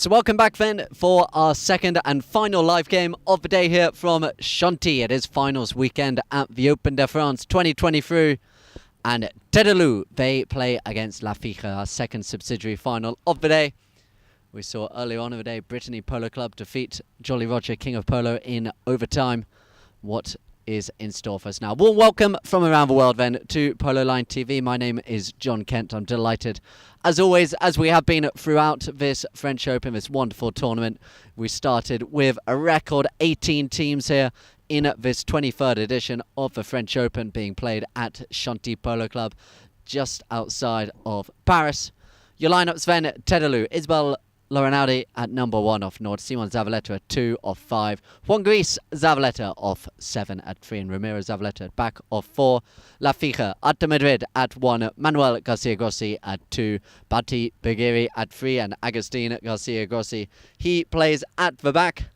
So welcome back then for our second and final live game of the day here from Chantilly. It is finals weekend at the Open de France 2023 and Tedalou, they play against La Fiche, our second subsidiary final of the day. We saw earlier on in the day Brittany Polo Club defeat Jolly Roger King of Polo in overtime. What is in store for us now? Warm welcome from around the world then to Polo Line TV. My name is John Kent. I'm delighted, as always, as we have been throughout this French Open, this wonderful tournament. We started with a record 18 teams here in this 23rd edition of the French Open being played at Chantilly Polo Club just outside of Paris. Your lineups then: Tedalou, Isabel Lorenaudy at number 1 off Nord, Simon Zavaleta at 2 off 5, Juan Gris Zavaleta off 7 at 3, and Ramiro Zavaleta at back off 4, La Fiche at the Madrid at 1, Manuel Garcia Grossi at 2, Bati Beguiri at 3, and Agustin Garcia Grossi, he plays at the back.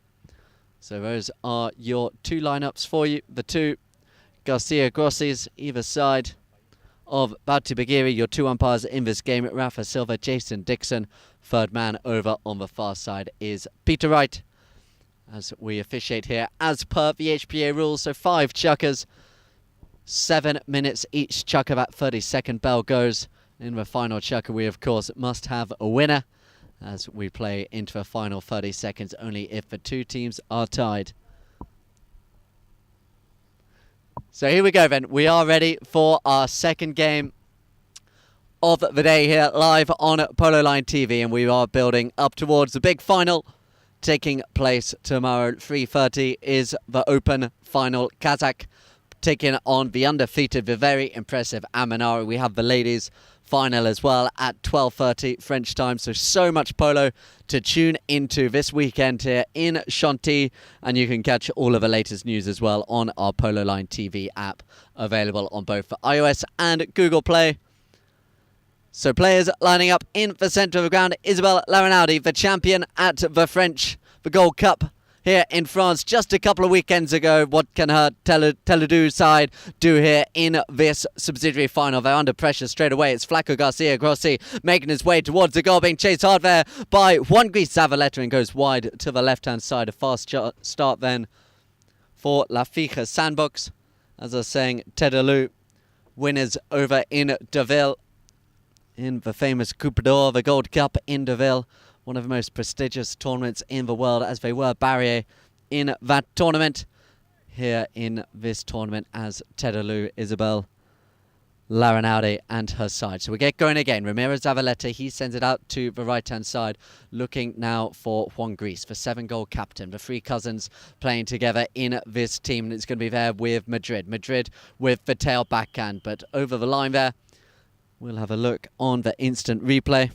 So those are your two lineups for you, the two Garcia Grossis either side of Bati Beguiri. Your two umpires in this game: Rafa Silva, Jason Dixon. Third man over on the far side is Peter Wright, as we officiate here as per the HPA rules. So 5 chukkers, 7 minutes each chukker. That 30-second bell goes. In the final chukker, we of course must have a winner, as we play into the final 30 seconds only if the two teams are tied. So here we go then. We are ready for our second game of the day here live on Polo Line TV, and we are building up towards the big final taking place tomorrow. 3:30 is the Open final. Kazakh taking on the undefeated, the very impressive Amanari. We have the ladies final as well at 12:30 French time. So much polo to tune into this weekend here in Chantilly, and you can catch all of the latest news as well on our Polo Line TV app, available on both the iOS and Google Play. So players lining up in the centre of the ground: Isabel Lorenaudy, the champion at the Gold Cup here in France just a couple of weekends ago. What can her Tedalou side do here in this subsidiary final? They're under pressure straight away. It's Flaco Garcia Grossi making his way towards the goal, being chased hard there by Juan Gris Zavaleta, and goes wide to the left-hand side. A fast start then for La Fiche Sandbox. As I was saying, Tedalou winners over in Deauville in the famous Coupe d'Or, the Gold Cup in Deauville, one of the most prestigious tournaments in the world, as they were barrier in that tournament. Here in this tournament as Tedalou, Isabel Lorenaudy and her side. So we get going again. Ramiro Zavaleta, he sends it out to the right-hand side, looking now for Juan Gris, the 7-goal captain. The 3 cousins playing together in this team, and it's going to be there with Madrid. Madrid with the tail backhand, but over the line there. We'll have a look on the instant replay.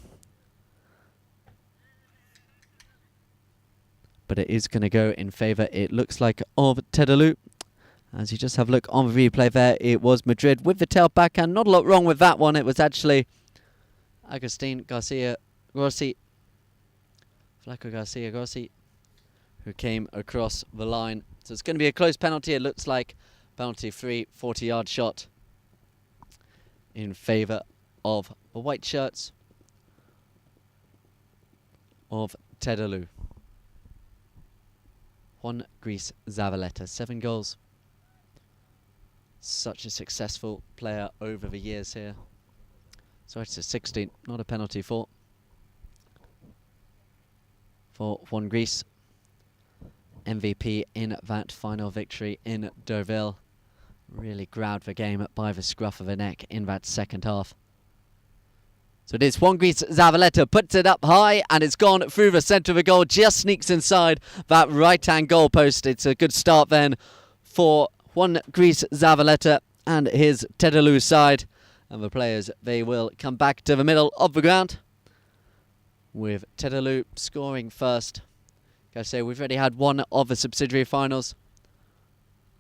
But it is going to go in favour, it looks like, of Tedalou. As you just have a look on the replay there, it was Madrid with the tail backhand. Not a lot wrong with that one. It was actually Agustin Garcia Grossi, Flaco Garcia Grossi, who came across the line. So it's going to be a close penalty. It looks like penalty free, 40-yard shot in favour of the white shirts of Tedalou. Juan Gris Zavaleta, 7 goals. Such a successful player over the years here. Sorry, it's a 16, not a penalty for Juan Gris. MVP in that final victory in Deauville. Really grabbed the game by the scruff of the neck in that second half. So it is Juan Gris Zavaleta, puts it up high, and it's gone through the centre of the goal, just sneaks inside that right-hand goal post. It's a good start then for Juan Gris Zavaleta and his Tedalou side. And the players, they will come back to the middle of the ground, with Tedalou scoring first. Gotta say, we've already had one of the subsidiary finals.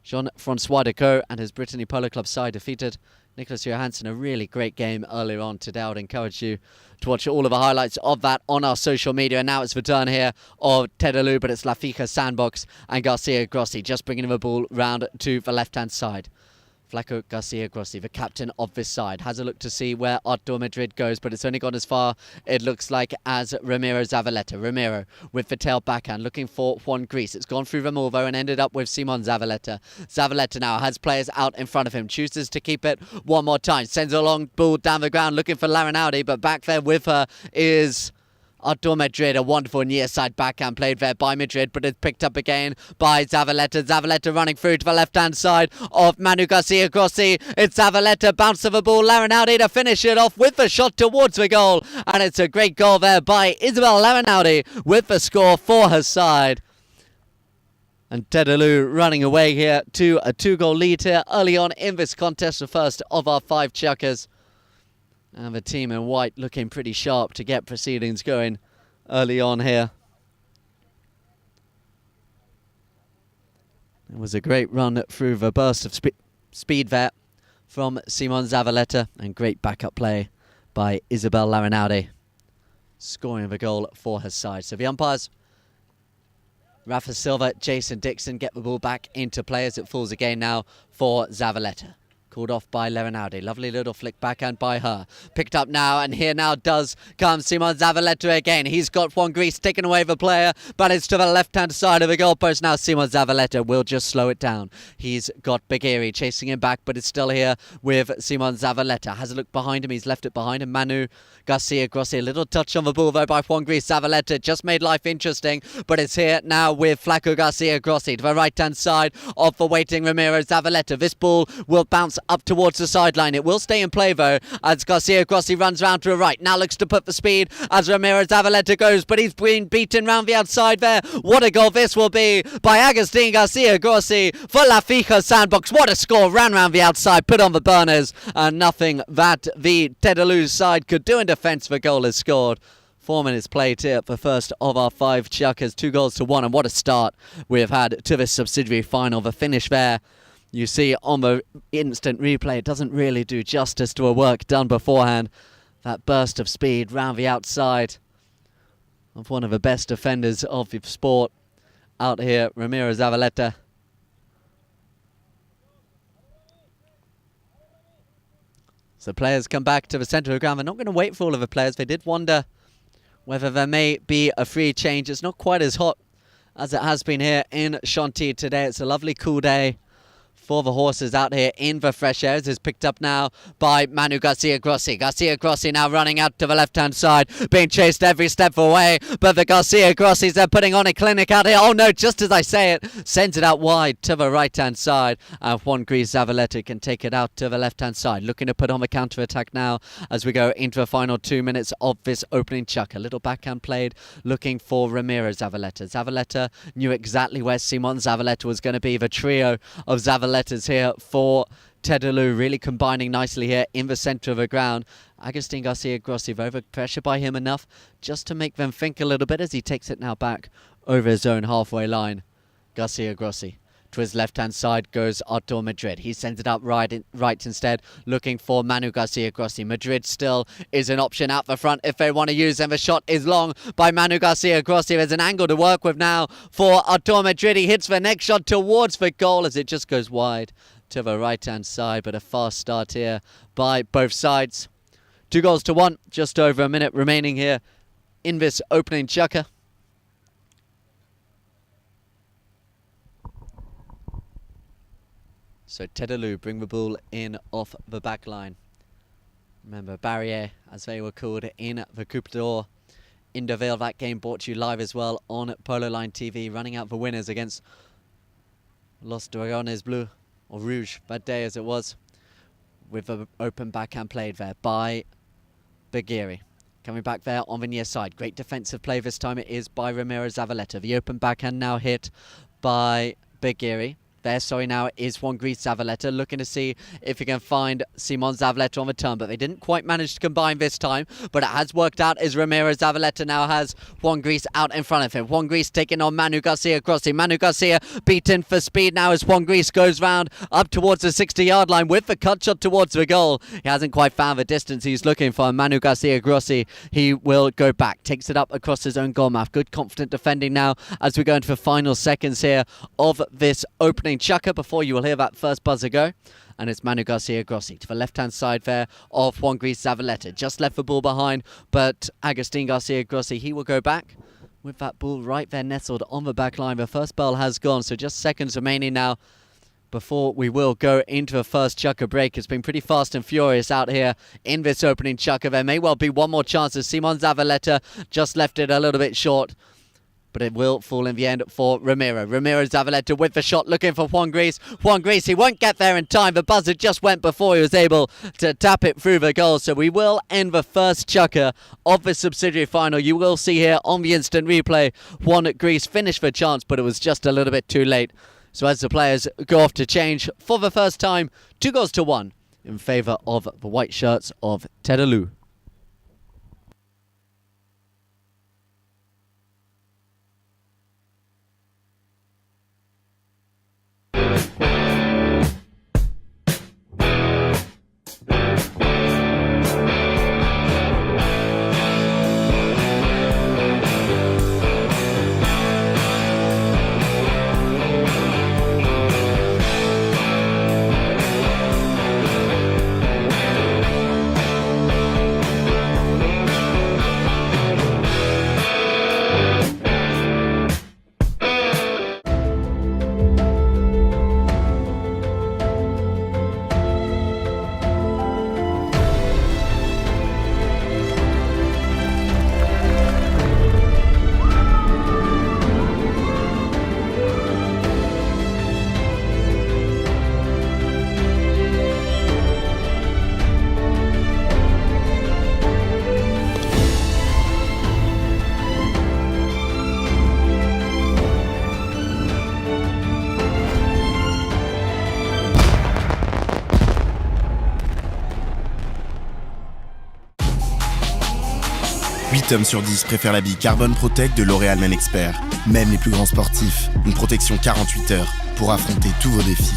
Jean-Francois Decaux and his Brittany Polo Club side defeated Nicholas Johansson. A really great game earlier on today. I would encourage you to watch all of the highlights of that on our social media. And now it's the turn here of Tedalou, but it's La Fiche Sandbox and Garcia Grossi just bringing the ball round to the left-hand side. Flaco Garcia Grossi, the captain of this side, has a look to see where Artur Madrid goes, but it's only gone as far, it looks like, as Ramiro Zavaleta. Ramiro with the tail backhand, looking for Juan Gris. It's gone through Remolvo and ended up with Simon Zavaleta. Zavaleta now has players out in front of him, chooses to keep it one more time, sends a long ball down the ground, looking for Larinaudi, but back there with her is Artur Madrid. A wonderful near side backhand played there by Madrid, but it's picked up again by Zavaleta. Zavaleta running through to the left hand side of Manu Garcia Grossi. It's Zavaleta, bounce of a ball, Larinaudi to finish it off with the shot towards the goal, and it's a great goal there by Isabel Larinaudi with the score for her side. And Tedaloo running away here to a 2-goal lead here early on in this contest, the first of our 5 chukkers. And the team in white looking pretty sharp to get proceedings going early on here. It was a great run through the burst of speed there from Simon Zavaleta, and great backup play by Isabel Larinaudi, scoring the goal for her side. So the umpires, Rafa Silva, Jason Dixon, get the ball back into play as it falls again now for Zavaleta. Called off by Larinaudi. Lovely little flick backhand by her. Picked up now, and here now does come Simon Zavaleta again. He's got Juan Gris taking away the player, but it's to the left-hand side of the goalpost now. Simon Zavaleta will just slow it down. He's got Bagheeri chasing him back, but it's still here with Simon Zavaleta. Has a look behind him. He's left it behind him. Manu Garcia Grossi. A little touch on the ball though by Juan Gris. Zavaleta just made life interesting, but it's here now with Flaco Garcia Grossi to the right-hand side of the waiting Ramiro Zavaleta. This ball will bounce up towards the sideline. It will stay in play though as Garcia Grossi runs round to the right. Now looks to put the speed as Ramiro Zavaleta goes, but he's been beaten round the outside there. What a goal this will be by Agustin Garcia Grossi for La Fija Sandbox. What a score. Ran round the outside, put on the burners, and nothing that the Tedaloo side could do in defence. The goal is scored. 4 minutes played here for first of our 5 chukkers. 2-1, and what a start we have had to this subsidiary final. The finish there, you see on the instant replay, it doesn't really do justice to a work done beforehand. That burst of speed round the outside of one of the best defenders of the sport out here, Ramiro Zavaleta. So players come back to the centre of the ground. They're not going to wait for all of the players. They did wonder whether there may be a free change. It's not quite as hot as it has been here in Chantilly today. It's a lovely cool day for the horses out here in the fresh air. This is picked up now by Manu Garcia Grossi. Garcia Grossi now running out to the left-hand side, being chased every step of the way, but the Garcia Grossis are putting on a clinic out here. Oh no, just as I say it, sends it out wide to the right-hand side, and Juan Gris Zavaleta can take it out to the left-hand side, looking to put on the counter-attack now as we go into the final 2 minutes of this opening chuck. A little backhand played, looking for Ramiro Zavaleta. Zavaleta knew exactly where Simon Zavaleta was going to be. The trio of Zavaletas here for Tedaloo, really combining nicely here in the centre of the ground. Agustin Garcia Grossi, over pressure by him enough just to make them think a little bit as he takes it now back over his own halfway line. Garcia Grossi. To his left-hand side goes Artur Madrid. He sends it up right instead, looking for Manu Garcia Grossi. Madrid still is an option out the front if they want to use him. The shot is long by Manu Garcia Grossi. There's an angle to work with now for Artur Madrid. He hits the next shot towards the goal as it just goes wide to the right-hand side, but a fast start here by both sides. 2-1, just over a minute remaining here in this opening chukker. So Tedaloo bring the ball in off the back line. Remember, Barrier, as they were called in the Coupe d'Or in Deauville. That game brought to you live as well on Polo Line TV, running out the winners against Los Dragones Bleu, or Rouge, that day as it was, with an open backhand played there by Bagheeri. Coming back there on the near side. Great defensive play this time. It is by Ramiro Zavaleta. The open backhand now hit by Bagheeri. There, sorry, now is Juan Gris Zavaleta looking to see if he can find Simon Zavaleta on the turn, but they didn't quite manage to combine this time, but it has worked out as Ramiro Zavaleta now has Juan Gris out in front of him. Juan Gris taking on Manu Garcia Grossi. Manu Garcia beaten for speed now as Juan Gris goes round up towards the 60-yard line with the cut shot towards the goal. He hasn't quite found the distance he's looking for. Manu Garcia Grossi, he will go back, takes it up across his own goal mouth. Good confident defending now as we go into the final seconds here of this opening chukker before you will hear that first buzzer go. and it's Manu Garcia Grossi to the left-hand side there of Juan Gris Zavaleta. Just left the ball behind, but Agustin Garcia Grossi, he will go back with that ball right there nestled on the back line. The first ball has gone, so just seconds remaining now before we will go into the first chukker break. It's been pretty fast and furious out here in this opening chukker. There may well be one more chance as Simon Zavaleta just left it a little bit short, but it will fall in the end for Ramiro. Ramiro Zavaleta with the shot, looking for Juan Gris. Juan Gris, he won't get there in time. The buzzer just went before he was able to tap it through the goal. So we will end the first chukker of the subsidiary final. You will see here on the instant replay, Juan Gris finished the chance, but it was just a little bit too late. So as the players go off to change for the first time, 2-1 in favour of the white shirts of Tedaloo. Hommes sur 10 préfèrent l'habit Carbon Protect de L'Oréal Men Expert. Même les plus grands sportifs, une protection 48 heures pour affronter tous vos défis.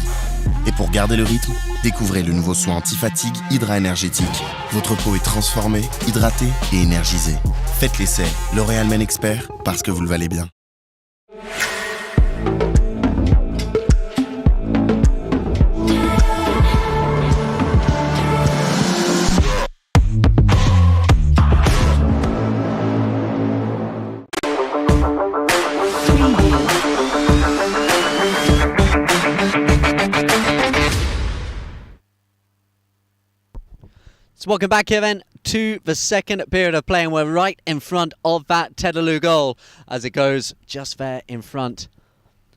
Et pour garder le rythme, découvrez le nouveau soin anti-fatigue Hydra Énergétique. Votre peau est transformée, hydratée et énergisée. Faites l'essai, L'Oréal Men Expert, parce que vous le valez bien. So welcome back here then to the second period of play, and we're right in front of that Tedaloo goal as it goes just there in front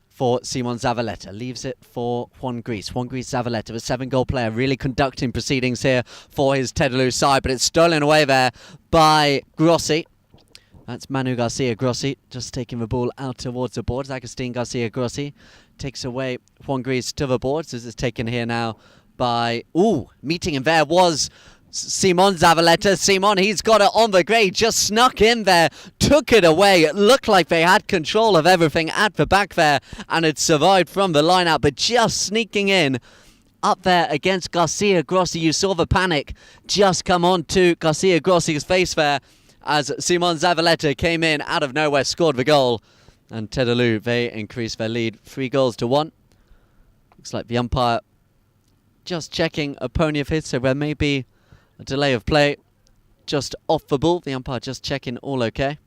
for Simon Zavaleta. Leaves it for Juan Gris. Juan Gris Zavaleta, the 7-goal player, really conducting proceedings here for his Tedaloo side, but it's stolen away there by Grossi. That's Manu Garcia Grossi just taking the ball out towards the boards. Agustin Garcia Grossi takes away Juan Gris to the boards. This is taken here now by... meeting him there was Simon Zavaleta. Simon, he's got it on the grade, just snuck in there, took it away. It looked like they had control of everything at the back there and had survived from the line out, but just sneaking in up there against Garcia Grossi. You saw the panic just come on to Garcia Grossi's face there as Simon Zavaleta came in out of nowhere, scored the goal, and Tedaloo, they increased their lead 3-1. Looks like the umpire just checking a pony of his, so there may be a delay of play just off the ball. The umpire just checking all okay.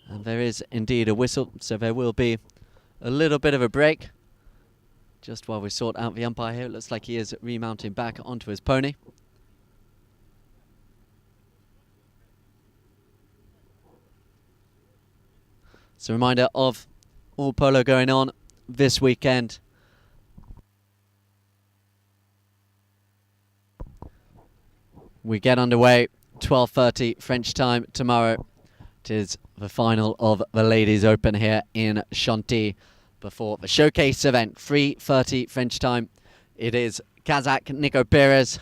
And there is indeed a whistle, so there will be a little bit of a break. Just while we sort out the umpire here, it looks like he is remounting back onto his pony. It's a reminder of all polo going on this weekend. We get underway 12:30 French time tomorrow. It is the final of the Ladies Open here in Chantilly before the showcase event. 3:30 French time. It is Kazakh Nico Perez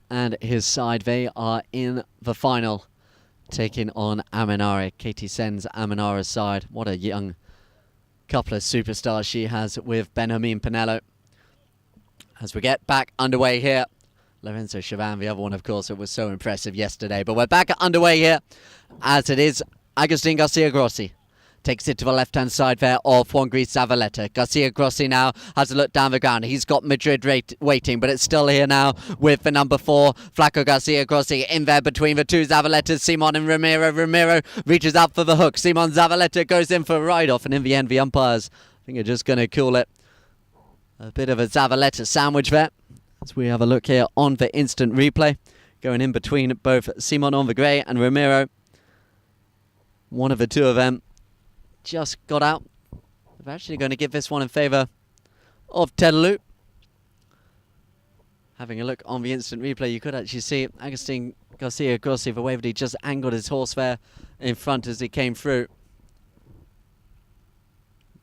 and his side. They are in the final, taking on Aminari. Katie Sen's Aminara's side. What a young couple of superstars she has with Benjamin Pinello. As we get back underway here, Lorenzo Chavan, the other one, of course, it was so impressive yesterday. But we're back underway here as it is Agustin Garcia Grossi Takes it to the left-hand side there of Juan Gris Zavaleta. Garcia Grossi now has a look down the ground. He's got Madrid waiting, but it's still here now with the number 4, Flaco Garcia Grossi, in there between the two Zavaletas, Simon and Ramiro. Ramiro reaches out for the hook. Simon Zavaleta goes in for a ride-off, and in the end, the umpires, I think, are just going to call it a bit of a Zavaleta sandwich there. As we have a look here on the instant replay, going in between both Simon Onvegre and Ramiro. One of the two of them just got out. We're actually going to give this one in favour of Tedaloo. Having a look on the instant replay, you could actually see Agustin Garcia Grossi, the way that he just angled his horse there in front as he came through.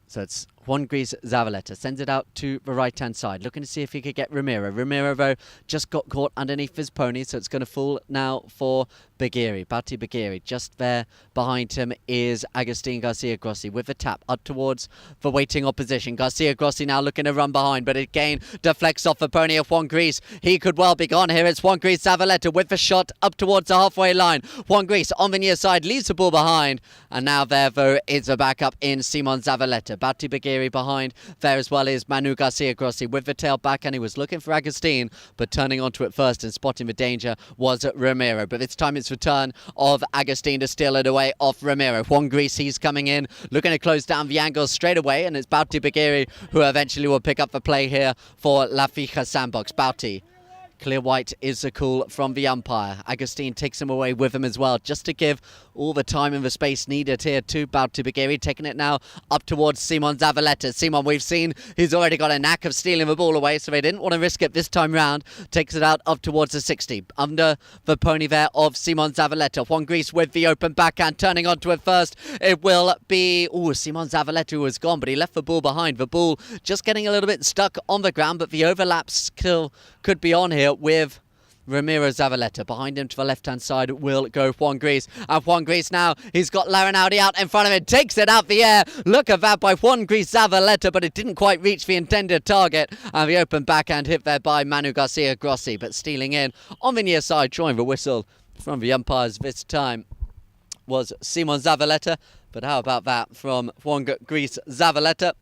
So it's Juan Gris Zavaleta, sends it out to the right-hand side, looking to see if he could get Ramiro. Ramiro, though, just got caught underneath his pony, so it's going to fall now for Bagheri, Bati Bagheri. Just there behind him is Agustin Garcia Grossi with the tap up towards the waiting opposition. Garcia Grossi now looking to run behind, but again deflects off the pony of Juan Gris. He could well be gone here. It's Juan Gris Zavaleta with the shot up towards the halfway line. Juan Gris on the near side leaves the ball behind, and now there, though, is a backup in Simon Zavaleta. Bati Bagheri behind there as well is Manu Garcia Grossi with the tail back, and he was looking for Agustin, but turning onto it first and spotting the danger was Ramiro. But this time it's the turn of Agustin to steal it away off Ramiro. Juan Gris, he's coming in, looking to close down the angle straight away, and it's Bauti Bagheri who eventually will pick up the play here for La Fija Sandbox. Bauti. Clear white is the call from the umpire. Agustin takes him away with him as well, just to give all the time and the space needed here to Bauti Bagheri. Taking it now up towards Simon Zavaleta. Simon, we've seen he's already got a knack of stealing the ball away, so they didn't want to risk it this time round. Takes it out up towards the 60. Under the pony there of Simon Zavaleta. Juan Gris with the open backhand, turning onto it first. It will be Simon Zavaleta who was gone, but he left the ball behind. The ball just getting a little bit stuck on the ground, but the overlap still could be on here with Ramiro Zavaleta. Behind him to the left-hand side will go Juan Gris. And Juan Gris now, he's got Larinaudi out in front of him. Takes it out the air. Look at that by Juan Gris Zavaleta, but it didn't quite reach the intended target. And the open backhand hit there by Manu Garcia Grossi, but stealing in on the near side, drawing the whistle from the umpires this time was Simon Zavaleta. But how about that from Juan Gris Zavaleta?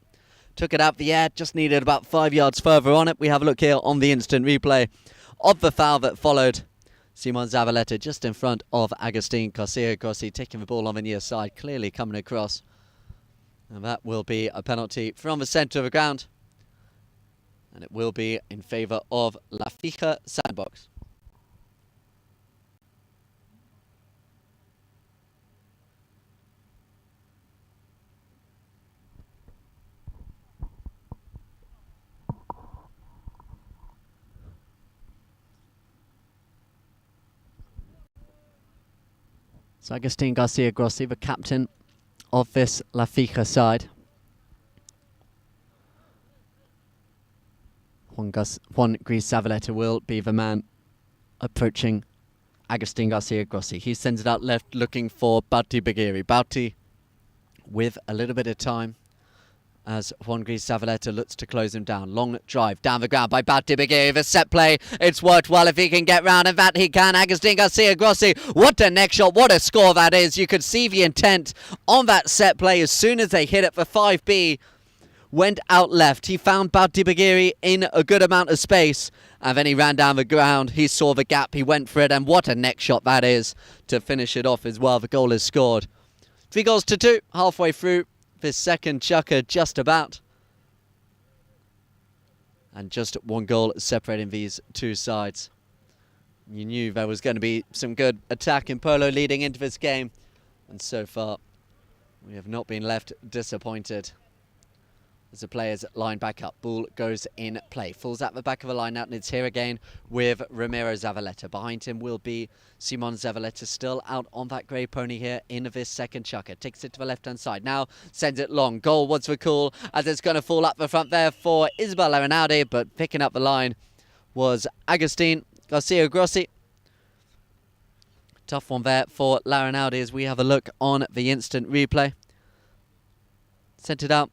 Took it out the air, just needed about 5 yards further on it. We have a look here on the instant replay of the foul that followed. Simon Zavaleta just in front of Agustin Garcia Grossi, taking the ball on the near side, clearly coming across. And that will be a penalty from the centre of the ground. And it will be in favour of La Fija Sandbox. So Agustin Garcia Grossi, the captain of this La Fija side. Juan Gris Zavaleta will be the man approaching Agustin Garcia Grossi. He sends it out left looking for Bauti Bagheri. Bauti with a little bit of time as Juan Gris Zavaleta looks to close him down. Long drive down the ground by Bauti Bagheri. The set play, it's worked well if he can get round, and that he can. Agustin Garcia Grossi, what a neck shot, what a score that is. You could see the intent on that set play as soon as they hit it for 5B. Went out left. He found Bauti Bagheri in a good amount of space, and then he ran down the ground. He saw the gap, he went for it, and what a neck shot that is to finish it off as well. The goal is scored. 3-2, halfway through this second chukker, just about. And just one goal separating these two sides. You knew there was going to be some good attack in Polo leading into this game, and so far we have not been left disappointed. As the players line back up, ball goes in play. Falls at the back of the line out, and it's here again with Ramiro Zavaleta. Behind him will be Simon Zavaleta, still out on that grey pony here in this second chukker. Takes it to the left-hand side. Now sends it long. Goal was the call, as it's going to fall up the front there for Isabel Larinaudi, but picking up the line was Agustin Garcia Grossi. Tough one there for Larinaudi as we have a look on the instant replay. Sent it out.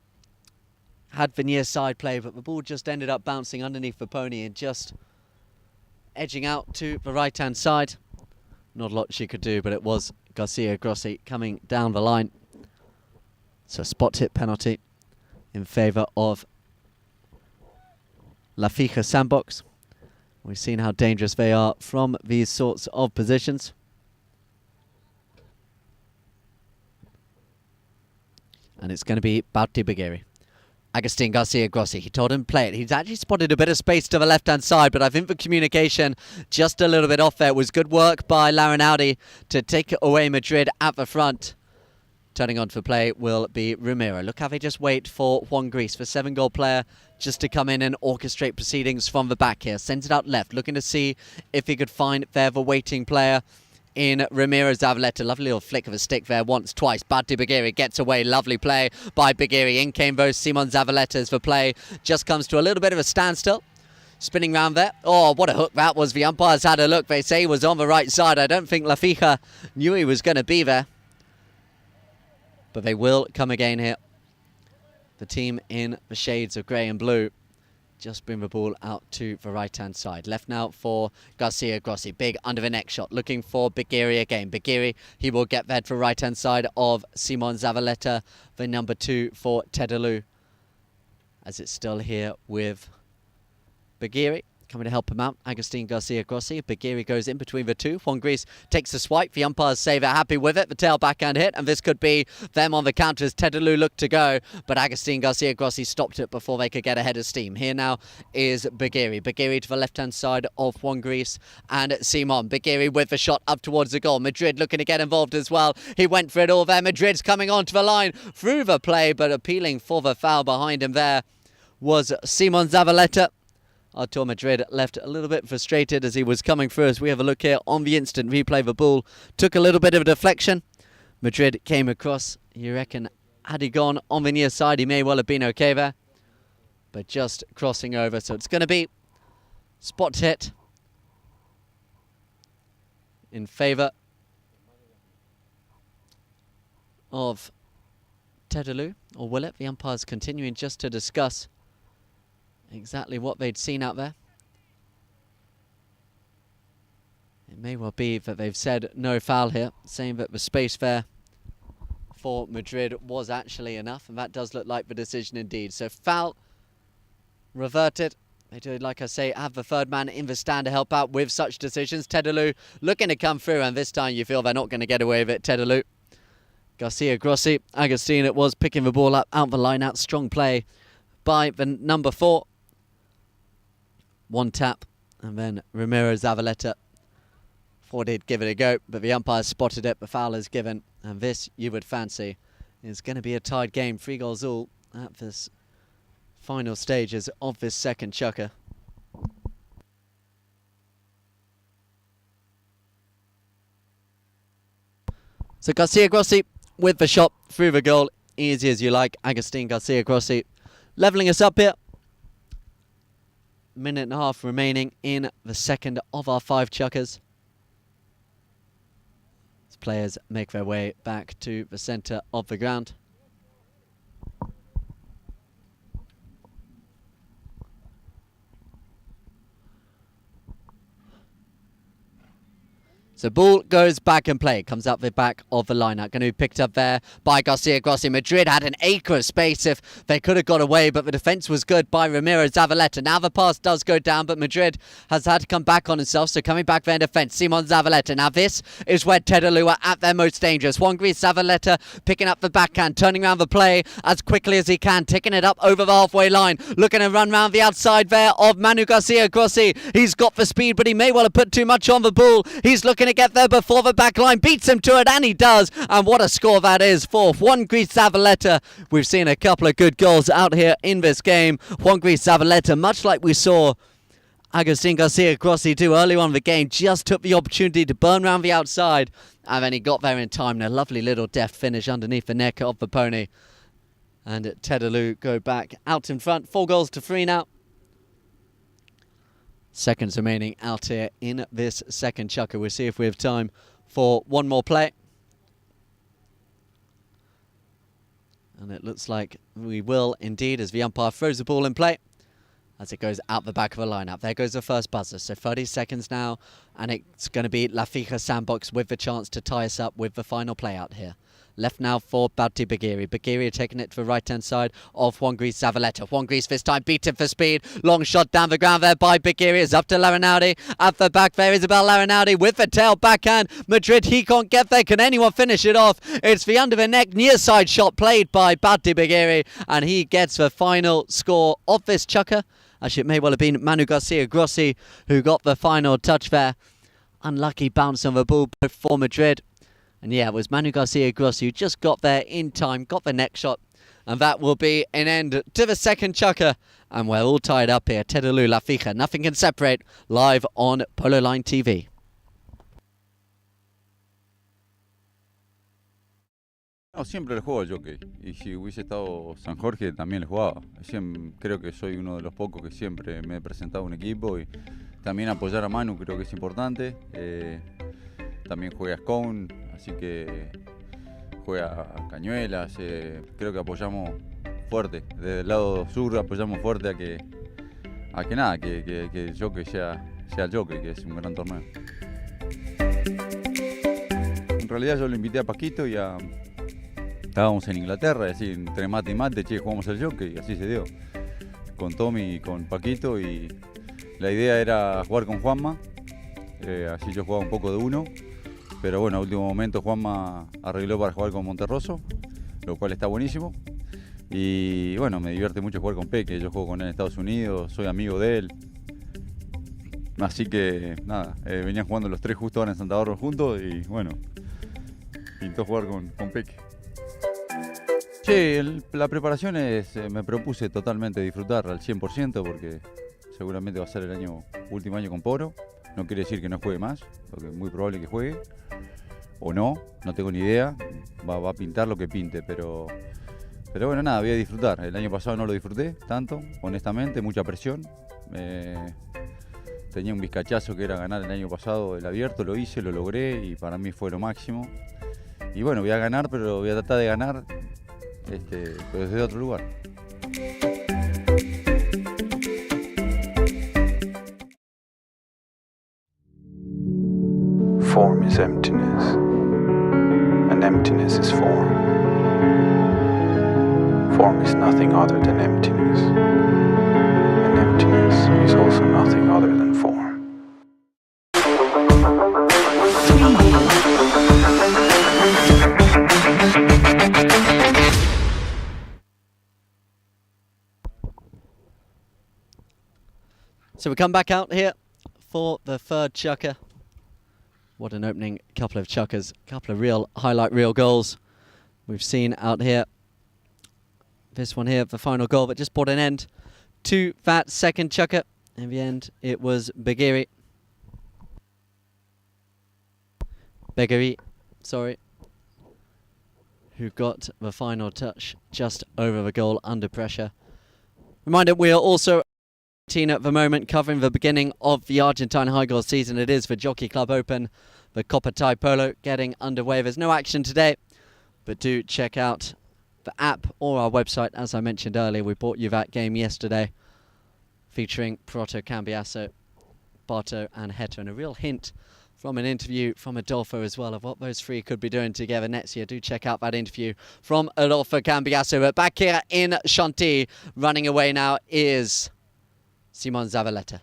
Had the near side play, but the ball just ended up bouncing underneath the pony and just edging out to the right-hand side. Not a lot she could do, but it was Garcia Grossi coming down the line. So spot hit penalty in favour of La Fija Sandbox. We've seen how dangerous they are from these sorts of positions. And it's going to be Bauti Bagheeri. Agustin Garcia Grossi, he told him play it. He's actually spotted a bit of space to the left-hand side, but I think the communication just a little bit off there. It was good work by Larinaudi to take away Madrid at the front. Turning on for play will be Romero. Look how they just wait for Juan Gris, the 7-goal player, just to come in and orchestrate proceedings from the back here. Sends it out left, looking to see if he could find there the waiting player in Ramiro Zavaleta. Lovely little flick of a stick there once, twice. Bauti Bagheeri gets away. Lovely play by Bagheeri. In came those Simon Zavaleta as the play just comes to a little bit of a standstill. Spinning round there. Oh, what a hook that was. The umpires had a look. They say he was on the right side. I don't think La Fija knew he was going to be there. But they will come again here. The team in the shades of grey and blue just bring the ball out to the right-hand side. Left now for Garcia Grossi. Big under the neck shot. Looking for Bagheeri again. Bagheeri, he will get there for right-hand side of Simon Zavaleta. The number 2 for Tedalou. As it's still here with Bagheeri. Coming to help him out, Agustin Garcia Grossi. Bagheeri goes in between the two. Juan Gris takes the swipe. The umpires say they're happy with it. The tail backhand hit, and this could be them on the counter as Tedalou looked to go. But Agustin Garcia Grossi stopped it before they could get ahead of steam. Here now is Bagheeri. Bagheeri to the left-hand side of Juan Gris and Simon. Bagheeri with the shot up towards the goal. Madrid looking to get involved as well. He went for it all there. Madrid's coming onto the line through the play, but appealing for the foul behind him there was Simon Zavaleta. Artur Madrid left a little bit frustrated as he was coming through. As we have a look here on the instant replay, the ball took a little bit of a deflection. Madrid came across. You reckon had he gone on the near side, he may well have been okay there. But just crossing over. So it's going to be spot hit in favour of Tedalou. Or will it? The umpires continuing just to discuss exactly what they'd seen out there. It may well be that they've said no foul here, saying that the space there for Madrid was actually enough, and that does look like the decision indeed. So foul reverted. They do, like I say, have the third man in the stand to help out with such decisions. Tedalou looking to come through, and this time you feel they're not going to get away with it. Tedalou. Garcia Grossi, Agustin it was, picking the ball up out the line out. Strong play by the number 4. One tap, and then Ramiro Zavaleta thought he'd give it a go, but the umpire spotted it. The foul is given, and this, you would fancy, is going to be a tied game. 3 goals all at this final stages of this second chukker. So Garcia Grossi with the shot through the goal. Easy as you like. Agustin Garcia Grossi levelling us up here. Minute and a half remaining in the second of our 5 chukkers. As players make their way back to the centre of the ground. So ball goes back in play. Comes out the back of the line-out. Going to be picked up there by Garcia Grossi. Madrid had an acre of space if they could have got away, but the defence was good by Ramiro Zavaleta. Now the pass does go down, but Madrid has had to come back on himself. So coming back there in defence, Simon Zavaleta. Now this is where Tedalou are at their most dangerous. Juan Gris Zavaleta picking up the backhand, turning around the play as quickly as he can, taking it up over the halfway line. Looking to run round the outside there of Manu Garcia Grossi. He's got the speed, but he may well have put too much on the ball. He's looking to get there before the back line, beats him to it, and he does. And what a score that is for Juan Gris Zavaleta. We've seen a couple of good goals out here in this game. Juan Gris Zavaleta, much like we saw Agustin Garcia Grossi do early on in the game, just took the opportunity to burn round the outside, and then he got there in time. And a lovely little deft finish underneath the neck of the pony. And Tedalou go back out in front. 4 goals to 3 now. Seconds remaining out here in this second chukker. We'll see if we have time for one more play. And it looks like we will indeed, as the umpire throws the ball in play as it goes out the back of the lineup. There goes the first buzzer. So 30 seconds now, and it's going to be La Fija Sandbox with the chance to tie us up with the final play out here. Left now for Bati Bagiri. Bagiri taking it to the right-hand side of Juan Gris Zavaleta. Juan Gris this time beaten for speed. Long shot down the ground there by Bagiri. It's up to Larinaudi. At the back there, Isabel Larinaudi with the tail backhand. Madrid, he can't get there. Can anyone finish it off? It's the under the neck near side shot played by Bati Bagiri, and he gets the final score of this chukker. Actually, it may well have been Manu Garcia Grossi who got the final touch there. Unlucky bounce on the ball for Madrid. And yeah, it was Manu Garcia Grossi who just got there in time, got the neck shot. And that will be an end to the second chukker. And we're all tied up here. Tedaloo La Fija. Nothing can separate. Live on Polo Line TV. No, siempre le juego al jockey. Y si hubiese estado San Jorge también le jugaba. Creo que soy uno de los pocos que siempre me he presentado a un equipo. Y también apoyar a Manu creo que es importante. También juega a Scone, así que juega a Cañuelas. Creo que apoyamos fuerte. Desde el lado sur apoyamos fuerte a que el jockey sea el jockey, que es un gran torneo. En realidad yo lo invité a Paquito y estábamos en Inglaterra, es decir, entre mate y mate, jugamos al jockey, y así se dio. Con Tommy y con Paquito, y la idea era jugar con Juanma, así yo jugaba un poco de uno. Pero bueno, a último momento Juanma arregló para jugar con Monterroso, lo cual está buenísimo. Y bueno, me divierte mucho jugar con Peque, yo juego con él en Estados Unidos, soy amigo de él. Así que nada, venían jugando los tres justo ahora en Santa Bárbara juntos y bueno, pintó jugar con Peque. La preparación me propuse totalmente disfrutar al 100% porque seguramente va a ser el último año con Poro. No quiere decir que no juegue más, porque es muy probable que juegue. O no tengo ni idea. Va a pintar lo que pinte, pero bueno, nada, voy a disfrutar. El año pasado no lo disfruté tanto, honestamente, mucha presión. Tenía un bizcachazo que era ganar el año pasado el abierto, lo hice, lo logré y para mí fue lo máximo. Y bueno, voy a ganar, pero voy a tratar de ganar pero desde otro lugar. Form is emptiness, and emptiness is form. Form is nothing other than emptiness, and emptiness is also nothing other than form. So we come back out here for the third chukker. What an opening couple of chukkers, couple of real highlight reel goals we've seen out here. This one here, the final goal that just brought an end to that second chukker. In the end, it was Bagiri, who got the final touch just over the goal under pressure. Reminder, we are also at the moment covering the beginning of the Argentine high goal season. It is the Jockey Club Open, the Copa Thai Polo getting underway. There's no action today, but do check out the app or our website. As I mentioned earlier, we brought you that game yesterday featuring Proto Cambiasso, Barto and Heto, and a real hint from an interview from Adolfo as well of what those three could be doing together next year. Do check out that interview from Adolfo Cambiasso. But back here in Chantilly, running away now is Simon Zavaleta.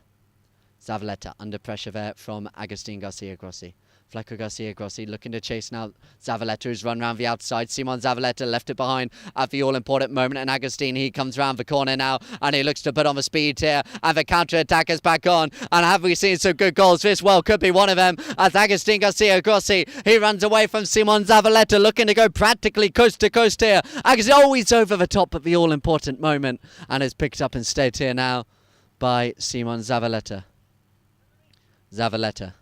Zavaleta under pressure there from Agustin Garcia Grossi. Fleco Garcia Grossi looking to chase now Zavaleta, who's run round the outside. Simon Zavaleta left it behind at the all-important moment, and Agustin, he comes round the corner now and he looks to put on the speed here, and the counter-attack is back on. And have we seen some good goals? This well could be one of them, as Agustin Garcia Grossi, he runs away from Simon Zavaleta, looking to go practically coast to coast here. Agustin always over the top at the all-important moment, and is picked up and stayed here now by Simon Zavaleta. Zavaleta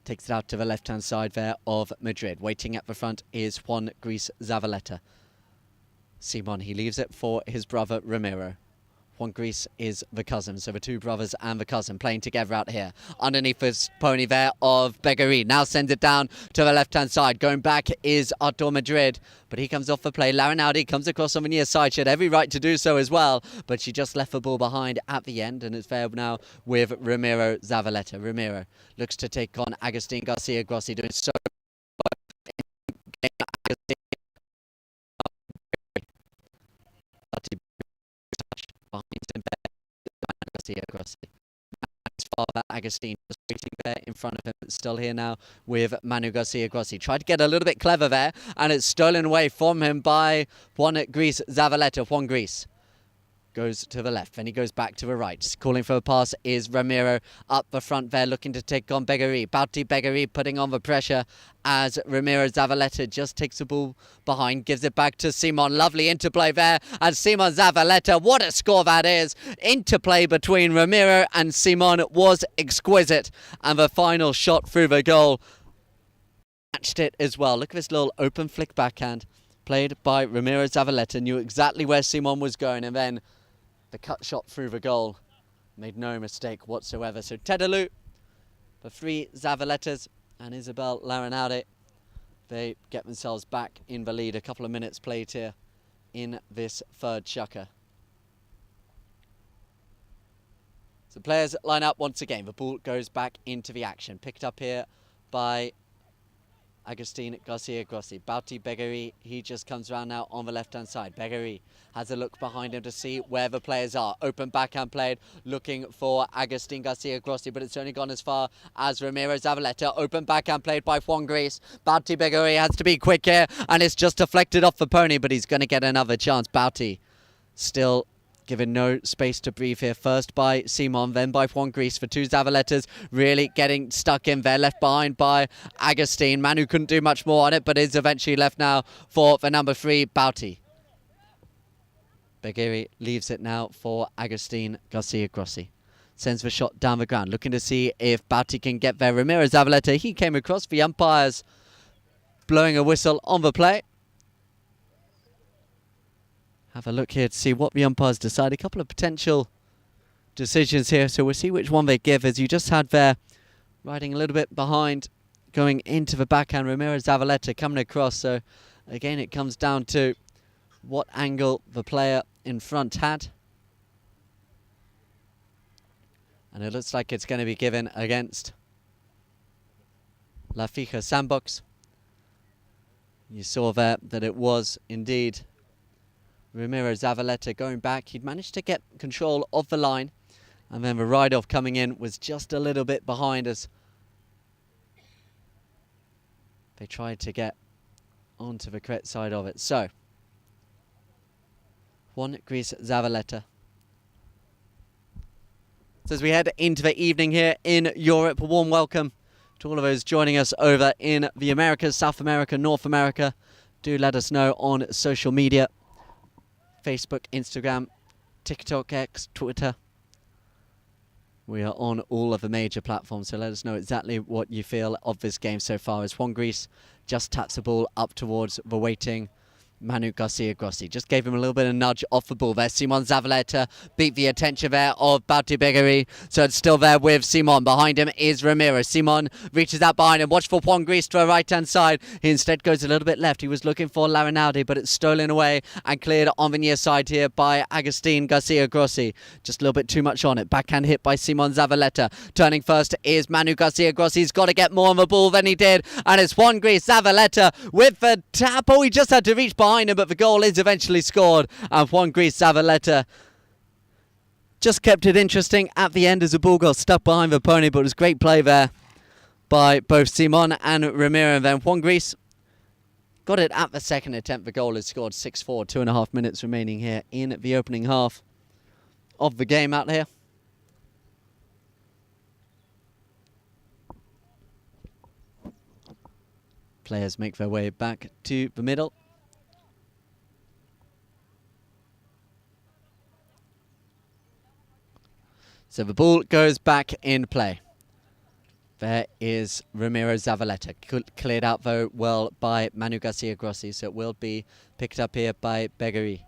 takes it out to the left-hand side there of Madrid. Waiting at the front is Juan Gris Zavaleta. Simon, he leaves it for his brother Ramiro. Juan Gris is the cousin, so the two brothers and the cousin playing together out here. Underneath this pony there of Begarin. Now sends it down to the left-hand side. Going back is Artur Madrid, but he comes off the play. Larinaudi comes across on the near side. She had every right to do so as well, but she just left the ball behind at the end, and it's there now with Ramiro Zavaleta. Ramiro looks to take on Agustin Garcia Grossi, doing so Grossi. His father, Agustin, just waiting there in front of him. Still here now with Manu Garcia Grossi. Tried to get a little bit clever there, and it's stolen away from him by Juan Gris Zavaleta. Juan Gris goes to the left, then he goes back to the right. Calling for a pass is Ramiro up the front there, looking to take on Beguery. Bauti Beguery putting on the pressure as Ramiro Zavaleta just takes the ball behind, gives it back to Simon. Lovely interplay there, and Simon Zavaleta, what a score that is. Interplay between Ramiro and Simon was exquisite, and the final shot through the goal matched it as well. Look at this little open flick backhand played by Ramiro Zavaleta, knew exactly where Simon was going, and then the cut shot through the goal. Made no mistake whatsoever. So Tedalou, the three Zavaletas and Isabel Larinaldi, they get themselves back in the lead. A couple of minutes played here in this third chukker. So players line up once again. The ball goes back into the action. Picked up here by Agustin Garcia Grossi. Bauti Beguery, he just comes around now on the left-hand side. Beguery has a look behind him to see where the players are. Open backhand played, looking for Agustin Garcia Grossi, but it's only gone as far as Ramiro Zavaleta. Open backhand played by Juan Gris. Bauti Beguery has to be quick here, and it's just deflected off the pony, but he's going to get another chance. Bauti still given no space to breathe here. First by Simon, then by Juan Gris for two Zavaletas. Really getting stuck in there, left behind by Agustin. Manu couldn't do much more on it, but is eventually left now for the number 3, Bauti. Beguery leaves it now for Agustin Garcia Grossi. Sends the shot down the ground, looking to see if Bauti can get there. Ramiro Zavaleta, he came across, the umpires blowing a whistle on the play. Have a look here to see what the umpires decide. A couple of potential decisions here, so we'll see which one they give. As you just had there, riding a little bit behind, going into the backhand, Ramiro Zavaleta coming across. So again, it comes down to what angle the player in front had. And it looks like it's going to be given against La Fija Sandbox. You saw there that it was indeed Ramiro Zavaleta going back. He'd managed to get control of the line, and then the ride-off coming in was just a little bit behind us. They tried to get onto the correct side of it. So, Juan Gris Zavaleta. So as we head into the evening here in Europe, a warm welcome to all of those joining us over in the Americas, South America, North America. Do let us know on social media. Facebook, Instagram, TikTok, X, Twitter. We are on all of the major platforms, so let us know exactly what you feel of this game so far, as Juan Gris just taps the ball up towards the waiting Manu Garcia Grossi. Just gave him a little bit of nudge off the ball there. Simon Zavaleta beat the attention there of Bauti Beguery. So it's still there with Simon. Behind him is Ramiro. Simon reaches out behind him. Watch for Juan Gris to the right-hand side. He instead goes a little bit left. He was looking for Larinaldi, but it's stolen away and cleared on the near side here by Agustin Garcia Grossi. Just a little bit too much on it. Backhand hit by Simon Zavaleta. Turning first is Manu Garcia Grossi. He's got to get more on the ball than he did. And it's Juan Gris Zavaleta with the tap. Oh, he just had to reach behind him, but the goal is eventually scored, and Juan Gris Zavaleta just kept it interesting at the end as the ball got stuck behind the pony, but it was great play there by both Simon and Ramiro. And then Juan Gris got it at the second attempt. The goal is scored. 6-4, 2.5 minutes remaining here in the opening half of the game out here. Players make their way back to the middle. So the ball goes back in play. There is Ramiro Zavaleta. Cleared out very well by Manu Garcia Grossi. So it will be picked up here by Beguery.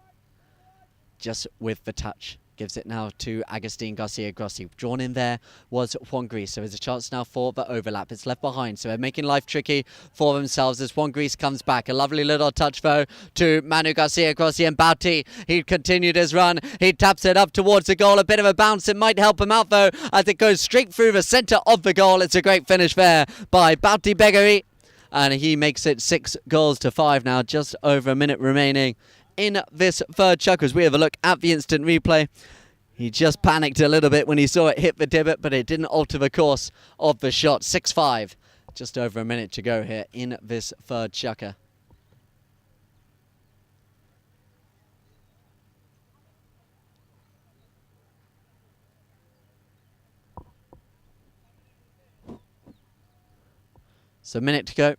Just with the touch. Gives it now to Agustin Garcia Grossi. Drawn in there was Juan Gris. So there's a chance now for the overlap. It's left behind. So they're making life tricky for themselves as Juan Gris comes back. A lovely little touch though to Manu Garcia Grossi, and Bauti. He continued his run. He taps it up towards the goal. A bit of a bounce. It might help him out though as it goes straight through the centre of the goal. It's a great finish there by Bauti Beguery. And he makes it 6-5 now. Just over a minute remaining in this third chuck as we have a look at the instant replay. He just panicked a little bit when he saw it hit the divot, but it didn't alter the course of the shot. 6-5. Just over a minute to go here in this third chukker. So a minute to go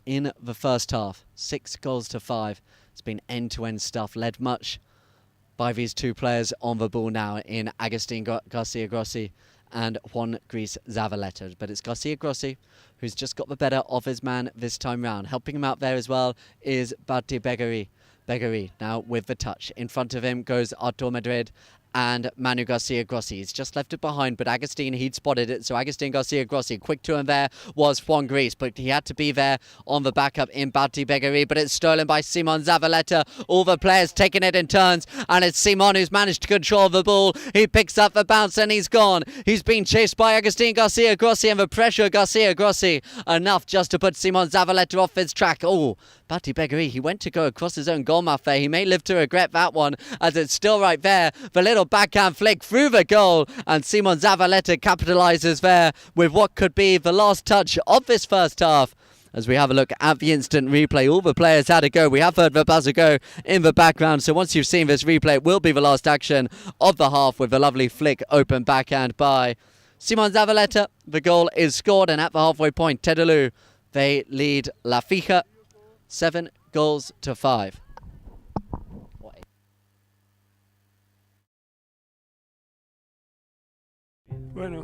in the first half. 6-5. It's been end-to-end stuff, led much by these two players on the ball now in Agustin Garcia Grossi and Juan Gris Zavaleta. But it's Garcia Grossi who's just got the better of his man this time round. Helping him out there as well is Bati Beggari now with the touch. In front of him goes Artur Madrid and Manu Garcia Grossi. He's just left it behind, but Agustin, he'd spotted it. So Agustin Garcia Grossi, quick to him there was Juan Gris, but he had to be there on the backup in Bati Beggari, but it's stolen by Simon Zavaleta. All the players taking it in turns, and it's Simon who's managed to control the ball. He picks up the bounce and he's gone. He's been chased by Agustin Garcia Grossi, and the pressure of Garcia Grossi enough just to put Simon Zavaleta off his track. Oh, Bati Beggari, he went to go across his own goal mouth there. He may live to regret that one, as it's still right there. The little backhand flick through the goal, and Simon Zavaleta capitalises there with what could be the last touch of this first half. As we have a look at the instant replay, all the players had a go. We have heard the buzzer go in the background, so once you've seen this replay, it will be the last action of the half with a lovely flick open backhand by Simon Zavaleta. The goal is scored, and at the halfway point, Tedaloo, they lead La Fija 7-5. Bueno,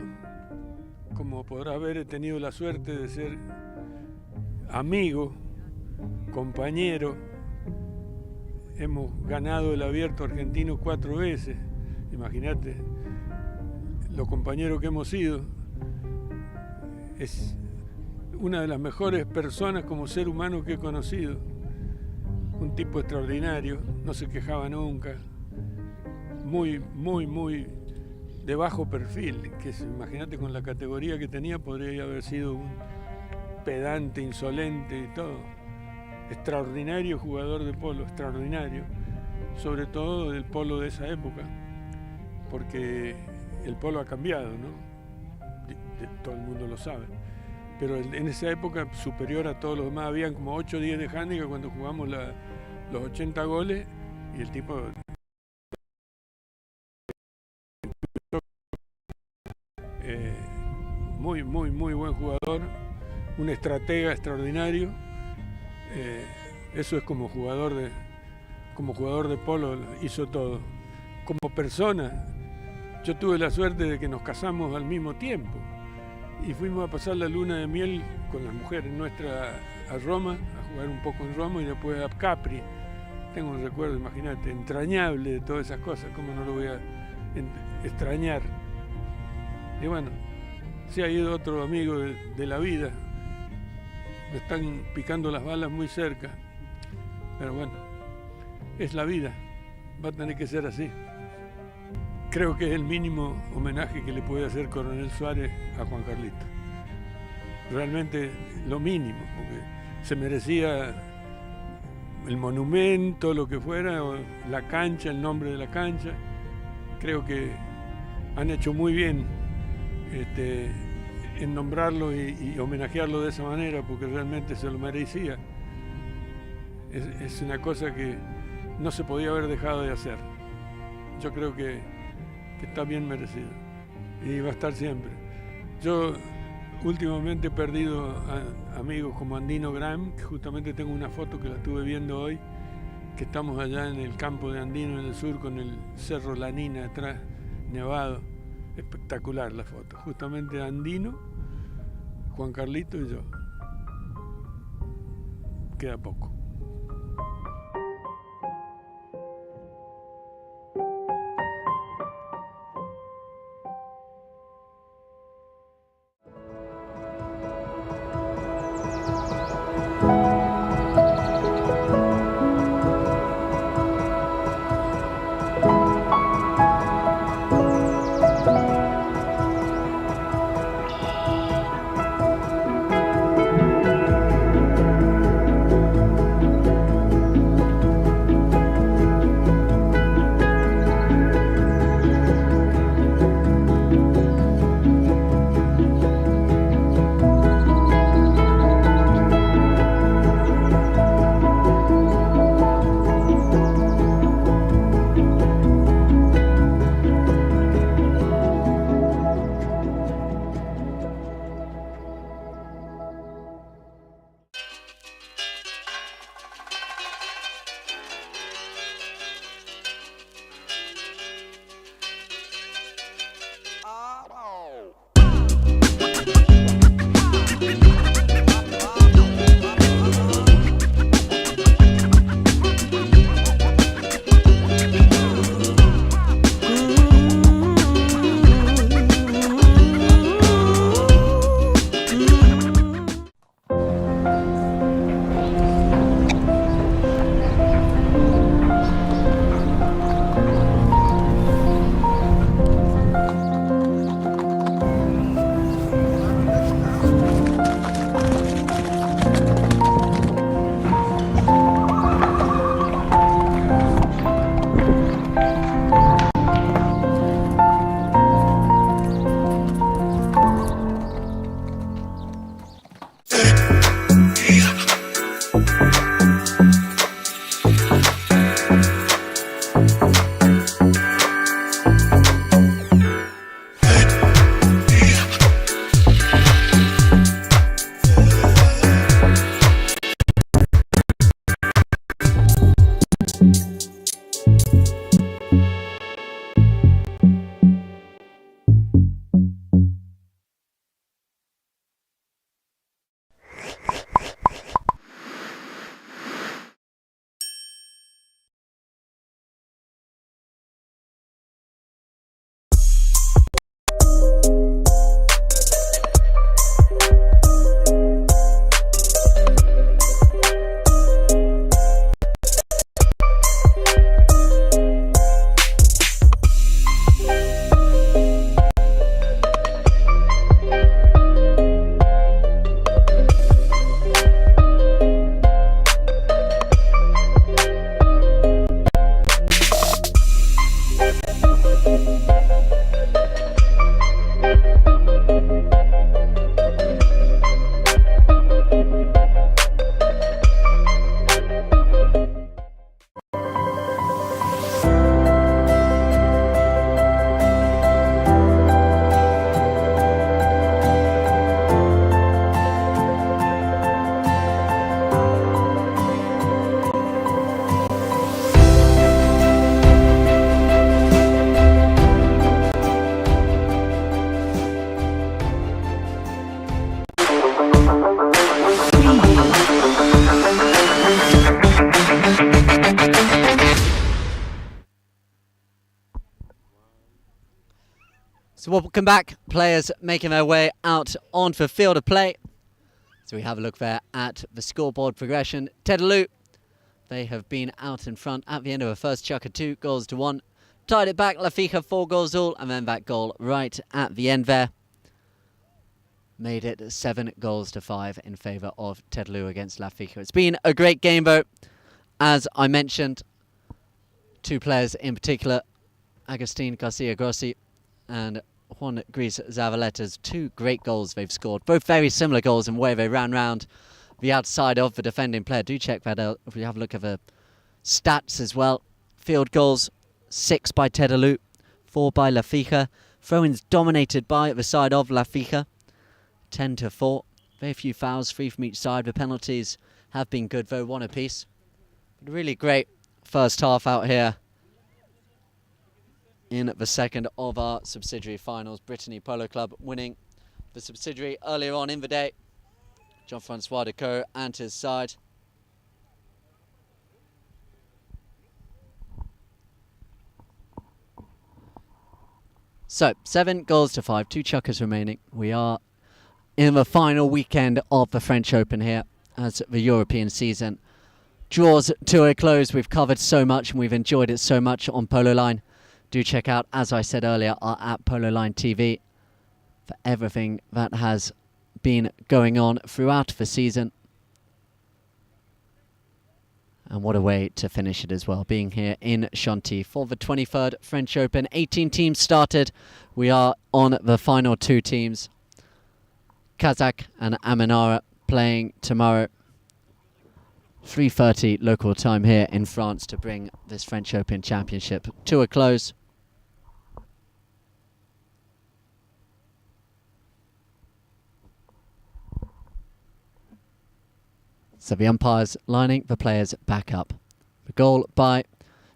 como podrás ver, he tenido la suerte de ser amigo, compañero. Hemos ganado el Abierto Argentino 4 veces. Imagínate lo compañeros que hemos sido. Es una de las mejores personas como ser humano que he conocido. Un tipo extraordinario, no se quejaba nunca. Muy de bajo perfil, que imagínate con la categoría que tenía podría haber sido un pedante, insolente y todo. Extraordinario jugador de polo, extraordinario, sobre todo del polo de esa época, porque el polo ha cambiado, ¿no? Todo el mundo lo sabe, pero en esa época superior a todos los demás. Habían como 8 o 10 de handicap cuando jugamos los 80 goles, y el tipo muy buen jugador, un estratega extraordinario. Eso es como jugador de polo, hizo todo. Como persona, yo tuve la suerte de que nos casamos al mismo tiempo y fuimos a pasar la luna de miel con las mujeres nuestras a Roma, a jugar un poco en Roma y después a Capri. Tengo un recuerdo, imagínate, entrañable de todas esas cosas, cómo no lo voy a extrañar. Y bueno, se ha ido otro amigo de la vida. Me están picando las balas muy cerca. Pero bueno, es la vida. Va a tener que ser así. Creo que es el mínimo homenaje que le puede hacer Coronel Suárez a Juan Carlito. Realmente lo mínimo, porque se merecía el monumento, lo que fuera, o la cancha, el nombre de la cancha. Creo que han hecho muy bien en nombrarlo y homenajearlo de esa manera, porque realmente se lo merecía. Es una cosa que no se podía haber dejado de hacer. Yo creo que está bien merecido y va a estar siempre. Yo últimamente he perdido a amigos como Andino Graham, que justamente tengo una foto que la estuve viendo hoy, que estamos allá en el campo de Andino en el sur con el Cerro Lanina atrás, nevado. Espectacular la foto, justamente Andino, Juan Carlito y yo. Queda poco. So welcome back, players making their way out onto the field of play. So we have a look there at the scoreboard progression. Tedaloo, they have been out in front at the end of the first chukker, 2-1. Tied it back, Lafika 4 goals all, and then that goal right at the end there made it 7-5 in favour of Tedaloo against Lafika. It's been a great game though. As I mentioned, 2 players in particular, Agustin Garcia Grossi and Juan Gris Zavaleta's 2 great goals they've scored. Both very similar goals in the way they ran round the outside of the defending player. Do check that out if we have a look at the stats as well. Field goals, 6 by Tedaloo, 4 by Lafika. Throw-ins dominated by the side of Lafika, 10-4. Very few fouls, 3 from each side. The penalties have been good though, 1 apiece. But a really great first half out here in the second of our subsidiary finals. Brittany Polo Club winning the subsidiary earlier on in the day. Jean-Francois Decaux and his side. So, 7-5, 2 chukkers remaining. We are in the final weekend of the French Open here as the European season draws to a close. We've covered so much and we've enjoyed it so much on Polo Line. Do check out, as I said earlier, our app Polo Line TV for everything that has been going on throughout the season. And what a way to finish it as well, being here in Chantilly for the 23rd French Open. 18 teams started. We are on the final 2 teams. Kazakh and Aminara playing tomorrow. 3:30 local time here in France to bring this French Open Championship to a close. So the umpires lining the players back up. The goal by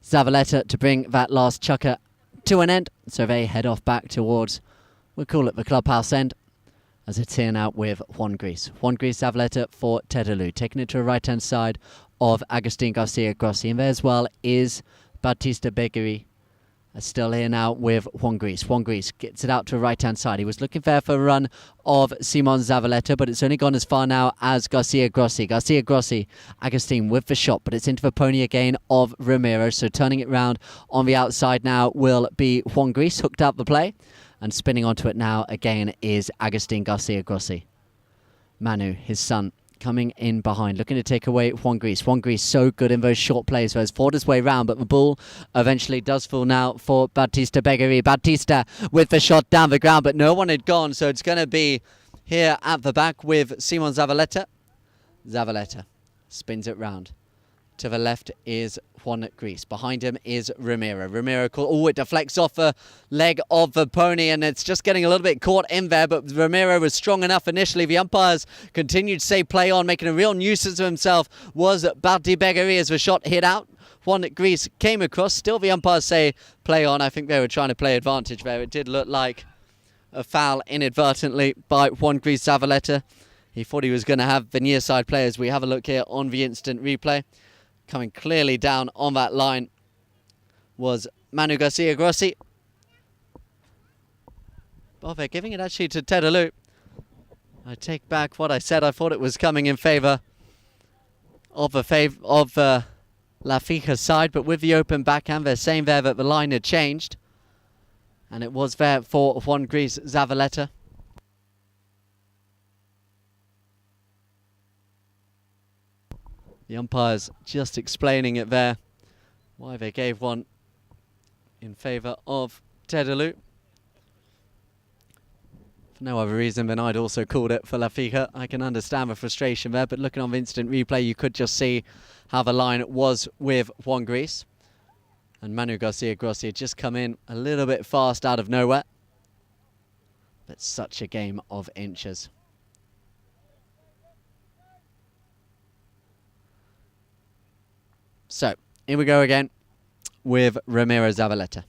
Zavaleta to bring that last chukker to an end. So they head off back towards, we'll call it the clubhouse end, as it's here now with Juan Gris. Juan Gris Zavaleta for Tedaloo, taking it to the right-hand side of Agustin Garcia Grossi. And there as well is Baptista Begueri. Still here now with Juan Gris. Juan Gris gets it out to the right-hand side. He was looking there for a run of Simon Zavaleta, but it's only gone as far now as Garcia Grossi. Garcia Grossi, Agustin with the shot, but it's into the pony again of Romero. So turning it round on the outside now will be Juan Gris, hooked up the play. And spinning onto it now again is Agustin Garcia Grossi. Manu, his son, coming in behind, looking to take away Juan Gris. Juan Gris so good in those short plays, so has fought his way round, but the ball eventually does fall now for Baptista Begueri. Baptista with the shot down the ground, but no one had gone, so it's going to be here at the back with Simon Zavaleta. Zavaleta spins it round. To the left is Juan Gris. Behind him is Romero. Romero, it deflects off the leg of the pony, and it's just getting a little bit caught in there, but Romero was strong enough initially. The umpires continued to say play on, making a real nuisance of himself was Baptista Begueri as the shot hit out. Juan Gris came across. Still the umpires say play on. I think they were trying to play advantage there. It did look like a foul inadvertently by Juan Gris Zavaleta. He thought he was going to have the near side players. We have a look here on the instant replay. Coming clearly down on that line was Manu Garcia Grossi. Oh, they're giving it actually to Tedaloo. I take back what I said. I thought it was coming in favour of Lafika's side, but with the open backhand, they're saying there that the line had changed. And it was there for Juan Gris Zavaleta. The umpires just explaining it there, why they gave one in favour of Tedaloo. For no other reason than I'd also called it for Lafika. I can understand the frustration there, but looking on the instant replay, you could just see how the line was with Juan Gris. And Manu Garcia Grossi had just come in a little bit fast out of nowhere. But such a game of inches. So, here we go again with Romero Zavaleta.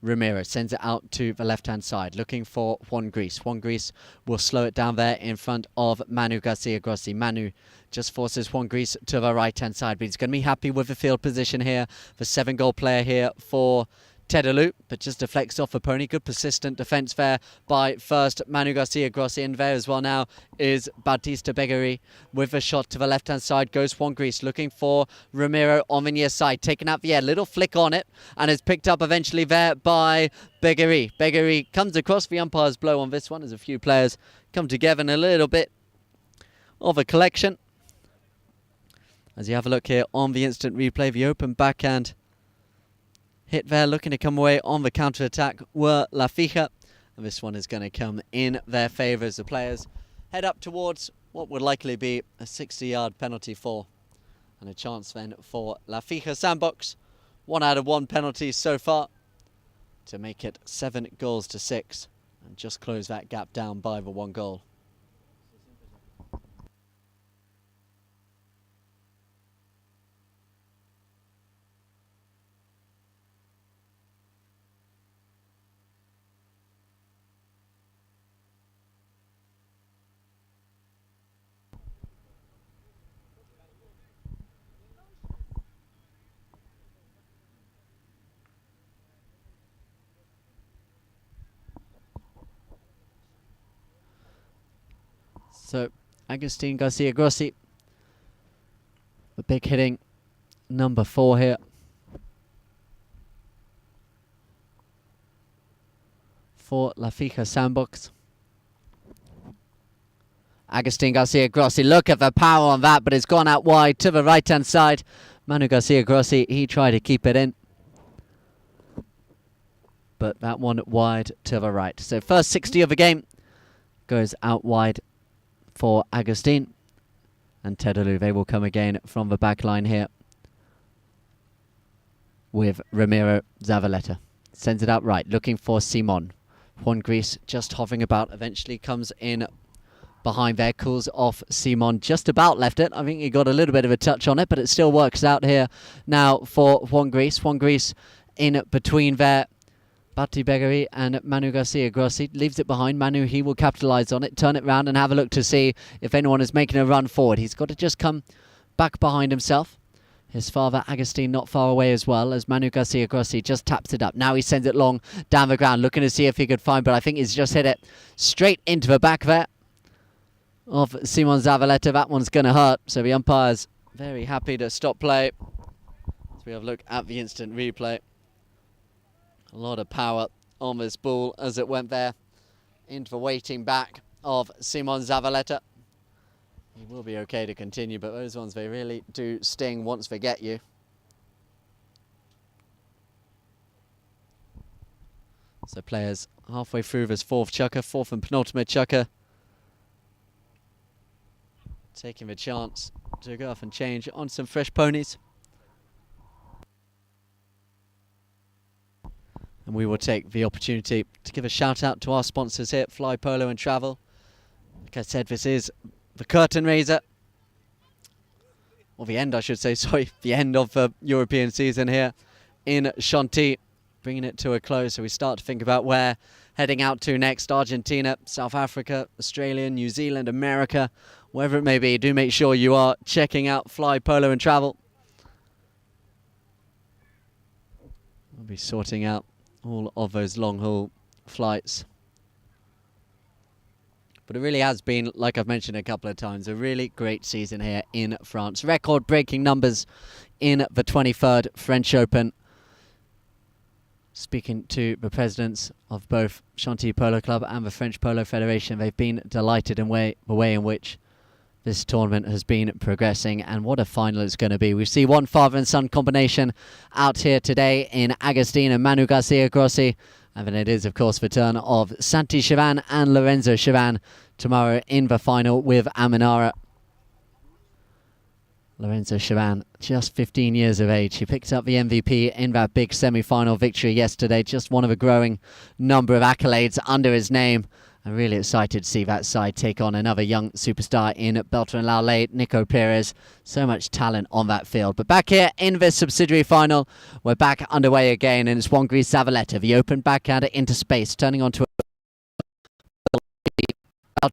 Romero sends it out to the left-hand side, looking for Juan Gris. Juan Gris will slow it down there in front of Manu Garcia Grossi. Manu just forces Juan Gris to the right-hand side, but he's going to be happy with the field position here. The 7-goal player here for Tedalou, but just deflects off a pony. Good persistent defence there by first Manu Garcia Grossi, and there as well now is Bautista Begueri with a shot to the left hand side. Goes Juan Gris looking for Ramiro on the near side, taken out the air, little flick on it, and is picked up eventually there by Begueri. Begueri comes across the umpire's blow on this one as a few players come together in a little bit of a collection. As you have a look here on the instant replay, the open backhand hit there, looking to come away on the counter-attack were La Fija. And this one is going to come in their favour as the players head up towards what would likely be a 60-yard penalty for. And a chance then for La Fija Sandbox. 1 out of 1 penalties so far to make it 7-6 and just close that gap down by the 1 goal. So, Agustin Garcia Grossi, the big hitting number 4 here. For La Fija Sandbox. Agustin Garcia Grossi, look at the power on that, but it's gone out wide to the right hand side. Manu Garcia Grossi, he tried to keep it in, but that one wide to the right. So first 60 of the game goes out wide for Agustin, and Tedalou, they will come again from the back line here with Ramiro Zavaleta. Sends it out right, looking for Simon. Juan Gris just hovering about, eventually comes in behind there, cools off Simon, just about left it. I think he got a little bit of a touch on it, but it still works out here now for Juan Gris. Juan Gris in between there. Bati Begueri and Manu Garcia Grossi leaves it behind. Manu, he will capitalise on it, turn it round and have a look to see if anyone is making a run forward. He's got to just come back behind himself. His father, Agustin, not far away as well, as Manu Garcia Grossi just taps it up. Now he sends it long down the ground, looking to see if he could find, but I think he's just hit it straight into the back there of Simon Zavaleta. That one's going to hurt, so the umpire's very happy to stop play. As we have a look at the instant replay. A lot of power on this ball as it went there into the waiting back of Simon Zavaleta. He will be okay to continue, but those ones, they really do sting once they get you. So players halfway through this fourth and penultimate chukker, taking the chance to go off and change on some fresh ponies. And we will take the opportunity to give a shout out to our sponsors here, Fly Polo and Travel. Like I said, this is the curtain raiser, or the end, I should say, sorry, the end of the European season here in Chantilly, bringing it to a close. So we start to think about where heading out to next. Argentina, South Africa, Australia, New Zealand, America, wherever it may be. Do make sure you are checking out Fly Polo and Travel. We'll be sorting out all of those long haul flights. But it really has been, like I've mentioned a couple of times, a really great season here in France. Record-breaking numbers in the 23rd French Open. Speaking to the presidents of both Chantilly Polo Club and the French Polo Federation, they've been delighted in the way in which this tournament has been progressing, and what a final it's going to be. We see one father and son combination out here today in Agustin and Manu Garcia Grossi, and then it is of course the turn of Santi Chavan and Lorenzo Chavan tomorrow in the final with Aminara. Lorenzo Chavan, just 15 years of age. He picked up the MVP in that big semi-final victory yesterday, just one of a growing number of accolades under his name. I'm really excited to see that side take on another young superstar in Beltran Laulay, Nico Perez. So much talent on that field. But back here in this subsidiary final, we're back underway again, and it's Juan Gris Zavaleta, the open backhander into space, turning onto a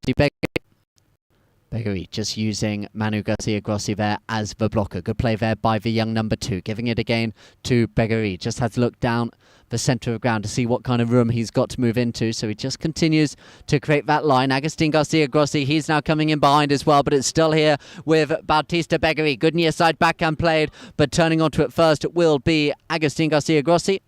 Beggary just using Manu Garcia Grossi there as the blocker. Good play there by the young number 2. Giving it again to Beggary. Just had to look down the centre of the ground to see what kind of room he's got to move into. So he just continues to create that line. Agustin Garcia Grossi, he's now coming in behind as well, but it's still here with Bautista Beggary. Good near side backhand played, but turning onto it first will be Agustin Garcia Grossi.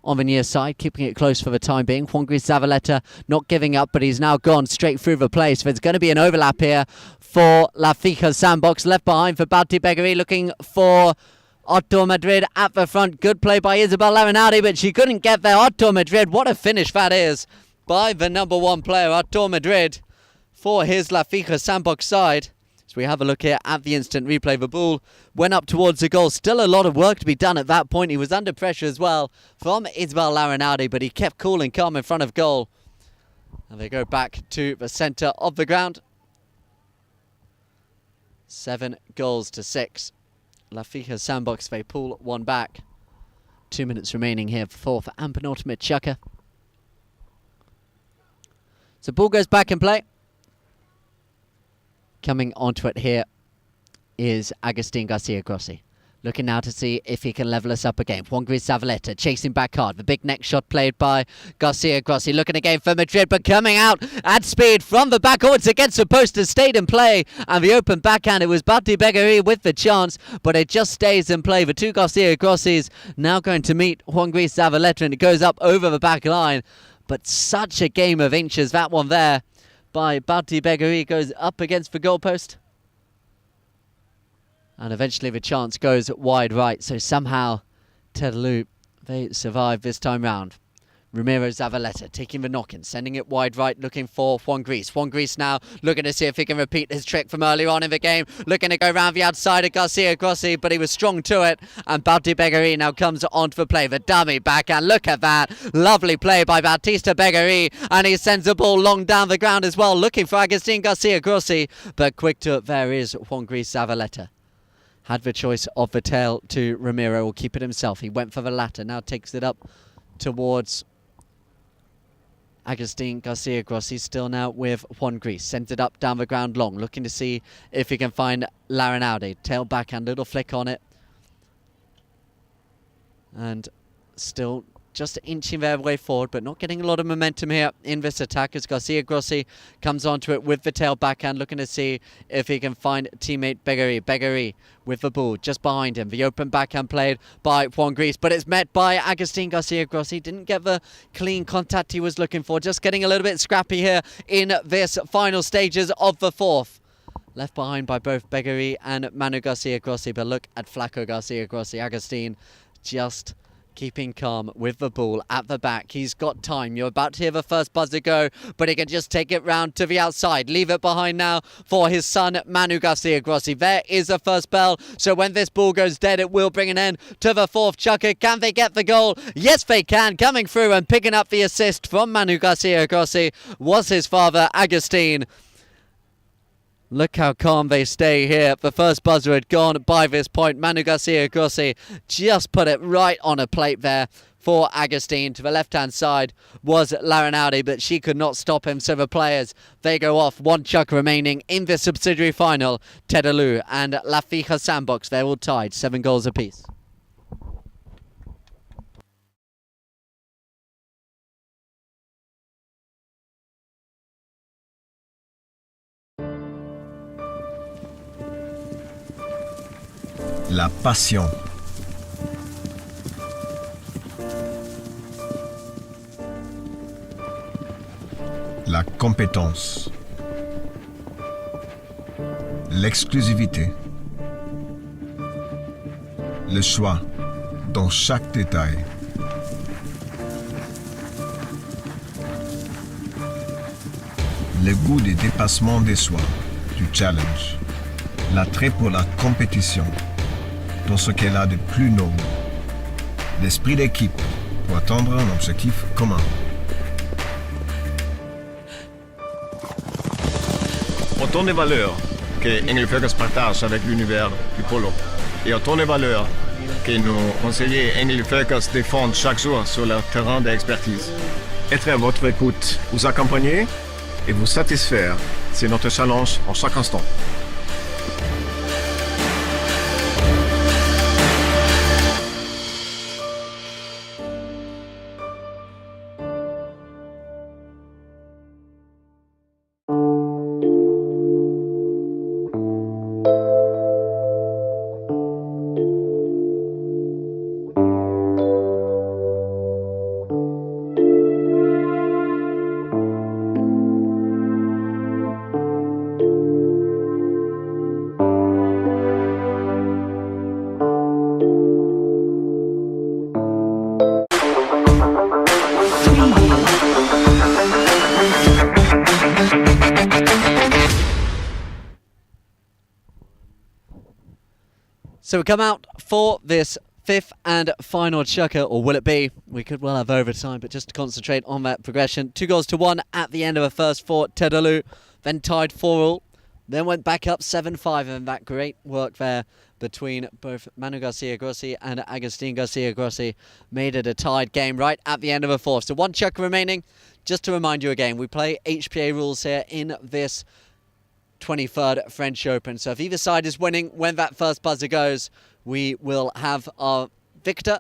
On the near side, keeping it close for the time being. Juan Gris Zavaleta not giving up, but he's now gone straight through the play. So there's going to be an overlap here for La Fija Sandbox. Left behind for Bauti Beggary, looking for Otto Madrid at the front. Good play by Isabel Larinaldi, but she couldn't get there. Otto Madrid, what a finish that is by the number 1 player, Otto Madrid, for his La Fija Sandbox side. So we have a look here at the instant replay. The ball went up towards the goal. Still a lot of work to be done at that point. He was under pressure as well from Isabel Larinaldi, but he kept cool and calm in front of goal. And they go back to the centre of the ground. 7-6. La Fija Sandbox, they pull one back. 2 minutes remaining here for fourth and penultimate chukker. So ball goes back in play. Coming onto it here is Agustin Garcia Grossi. Looking now to see if he can level us up again. Juan Gris Zavaleta chasing back hard. The big neck shot played by Garcia Grossi. Looking again for Madrid, but coming out at speed from the backwards against the post has stayed in play. And the open backhand, it was Bauti Beggary with the chance, but it just stays in play. The 2 Garcia Grossis now going to meet Juan Gris Zavaleta, and it goes up over the back line. But such a game of inches, that one there by Bauti Beggary, goes up against the goalpost. And eventually the chance goes wide right. So somehow Tedaloo, they survive this time round. Ramiro Zavaleta taking the knock-in, sending it wide right, looking for Juan Gris. Juan Gris now looking to see if he can repeat his trick from earlier on in the game. Looking to go round the outside of Garcia Grossi, but he was strong to it. And Bauti Beggary now comes onto the play. The dummy backhand, look at that. Lovely play by Bautista Beggary. And he sends the ball long down the ground as well, looking for Agustin Garcia Grossi. But quick to it there is Juan Gris Zavaleta. Had the choice of the tail to Ramiro, will keep it himself. He went for the latter, now takes it up towards Agustin Garcia Grossi, still now with Juan Gris. Sends it up down the ground long, looking to see if he can find Larinaldi. Tail backhand, little flick on it. And still just inching their way forward, but not getting a lot of momentum here in this attack as Garcia Grossi comes onto it with the tail backhand, looking to see if he can find teammate Beggary. Beggary with the ball just behind him. The open backhand played by Juan Gris, but it's met by Agustin Garcia Grossi. Didn't get the clean contact he was looking for. Just getting a little bit scrappy here in this final stages of the fourth. Left behind by both Beggary and Manu Garcia Grossi, but look at Flaco Garcia Grossi. Agustin just keeping calm with the ball at the back. He's got time. You're about to hear the first buzzer go, but he can just take it round to the outside. Leave it behind now for his son, Manu Garcia Grossi. There is the first bell. So when this ball goes dead, it will bring an end to the fourth chukker. Can they get the goal? Yes, they can. Coming through and picking up the assist from Manu Garcia Grossi was his father, Agustin. Look how calm they stay here. The first buzzer had gone by this point. Manu Garcia Grossi just put it right on a plate there for Agustin. To the left-hand side was Larinaldi, but she could not stop him. So the players, they go off. 1 chuck remaining in the subsidiary final. Tedaloo and La Fija Sandbox, they're all tied. 7 goals apiece. La passion. La compétence. L'exclusivité. Le choix dans chaque détail. Le goût du dépassement des soi, du challenge. L'attrait pour la compétition. Dans ce qu'elle a de plus noble, l'esprit d'équipe pour atteindre un objectif commun. Autant de valeurs que English First partage avec l'univers du polo et autant de valeurs que nos conseillers English First défendent chaque jour sur leur terrain d'expertise. Être à votre écoute, vous accompagner et vous satisfaire. C'est notre challenge en chaque instant. So we come out for this fifth and final chukker, or will it be? We could well have overtime, but just to concentrate on that progression. 2-1 at the end of the first for Tedaloo, then tied 4-4, then went back up 7-5, and that great work there between both Manu Garcia Grossi and Agustin Garcia Grossi made it a tied game right at the end of the fourth. So one chukker remaining. Just to remind you again, we play HPA rules here in this 23rd French Open. So if either side is winning when that first buzzer goes, we will have our victor.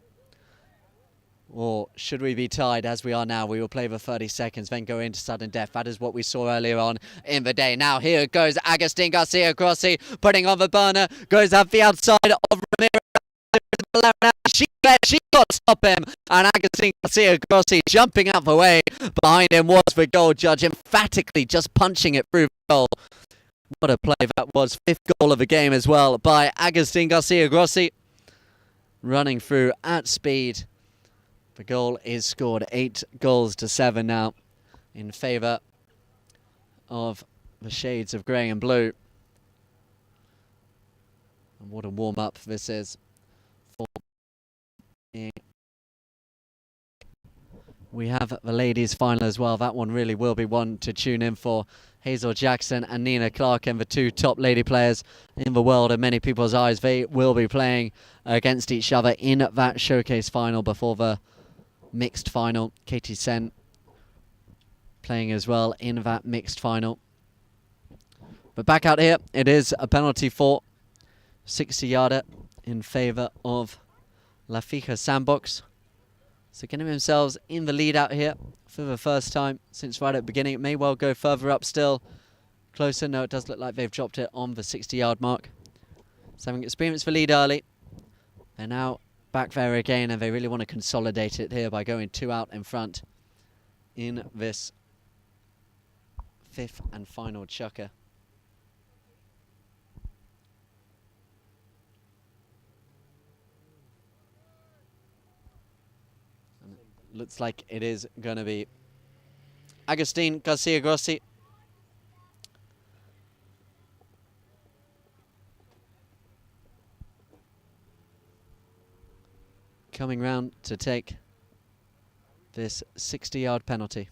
Or should we be tied as we are now, we will play for 30 seconds, then go into sudden death. That is what we saw earlier on in the day. Now here goes Agustin Garcia Grossi, putting on the burner, goes up the outside of Ramirez. She got to stop him, and Agustin Garcia Grossi jumping out the way. Behind him was the goal judge, emphatically just punching it through the goal. What a play that was. Fifth goal of the game as well by Agustin Garcia Grossi. Running through at speed. The goal is scored 8-7 now in favour of the shades of grey and blue. And what a warm-up this is. We have the ladies' final as well. That one really will be one to tune in for. Hazel Jackson and Nina Clarkin, the two top lady players in the world in many people's eyes. They will be playing against each other in that showcase final before the mixed final. Katie Sen playing as well in that mixed final. But back out here, it is a penalty for 60-yarder in favour of La Fija Sandbox. So getting themselves in the lead out here for the first time since right at the beginning. It may well go further up still. Closer, no, it does look like they've dropped it on the 60-yard mark. So having experienced the lead early, they're now back there again, and they really want to consolidate it here by going 2 out in front in this fifth and final chukker. Looks like it is going to be Agustin Garcia Grossi. Coming round to take this 60-yard penalty.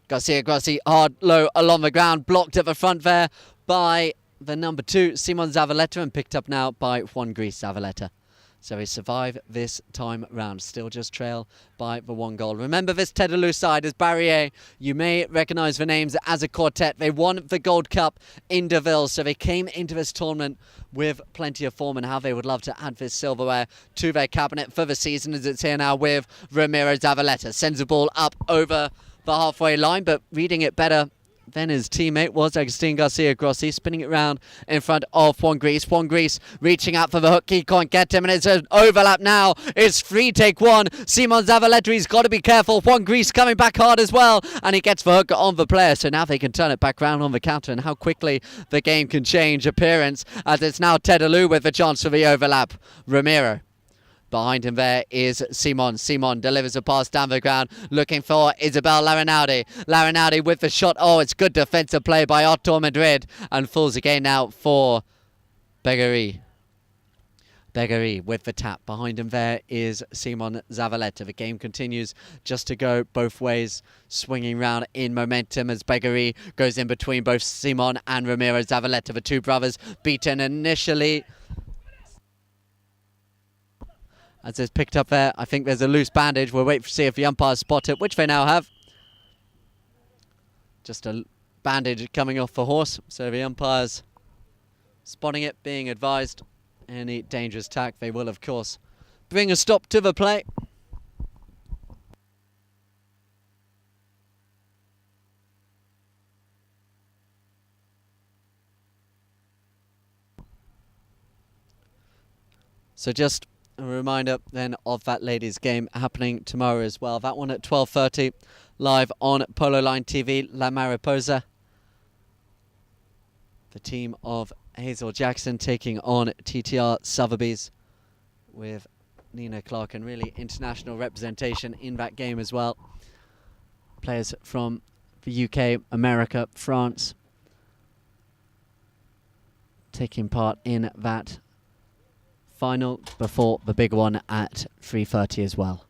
Garcia Grossi hard low along the ground, blocked at the front there by the number 2, Simon Zavaleta, and picked up now by Juan Gris Zavaleta. So he survived this time round. Still just trail by the 1 goal. Remember this Tedaloo side is Barrier. You may recognise the names as a quartet. They won the Gold Cup in Deauville. So they came into this tournament with plenty of form, and how they would love to add this silverware to their cabinet for the season as it's here now with Ramiro Zavaleta. Sends the ball up over the halfway line, but reading it better than his teammate was Agustin Garcia Grossi, spinning it round in front of Juan Gris. Juan Gris reaching out for the hook. He can't get him, and it's an overlap now. It's free take 1. Simon Zavaleta, he's got to be careful. Juan Gris coming back hard as well, and he gets the hook on the player. So now they can turn it back round on the counter, and how quickly the game can change appearance as it's now Tedaloo with the chance for the overlap. Ramiro. Behind him there is Simon. Simon delivers a pass down the ground, looking for Isabel Larinaudi. Larinaudi with the shot. Oh, it's good defensive play by Otto Madrid, and falls again now for Beggary. Beggary with the tap. Behind him there is Simon Zavaleta. The game continues just to go both ways, swinging round in momentum as Beggary goes in between both Simon and Ramiro Zavaleta. The two brothers beaten initially. As it's picked up there, I think there's a loose bandage. We'll wait to see if the umpires spot it, which they now have. just a bandage coming off the horse. So the umpires spotting it, being advised any dangerous tack, they will of course bring a stop to the play. So just a reminder then of that ladies game happening tomorrow as well. That one at 12:30 live on Polo Line TV, La Mariposa. The team of Hazel Jackson taking on TTR Sotheby's with Nina Clark, and really international representation in that game as well. Players from the UK, America, France taking part in that final before the big one at 3:30 as well.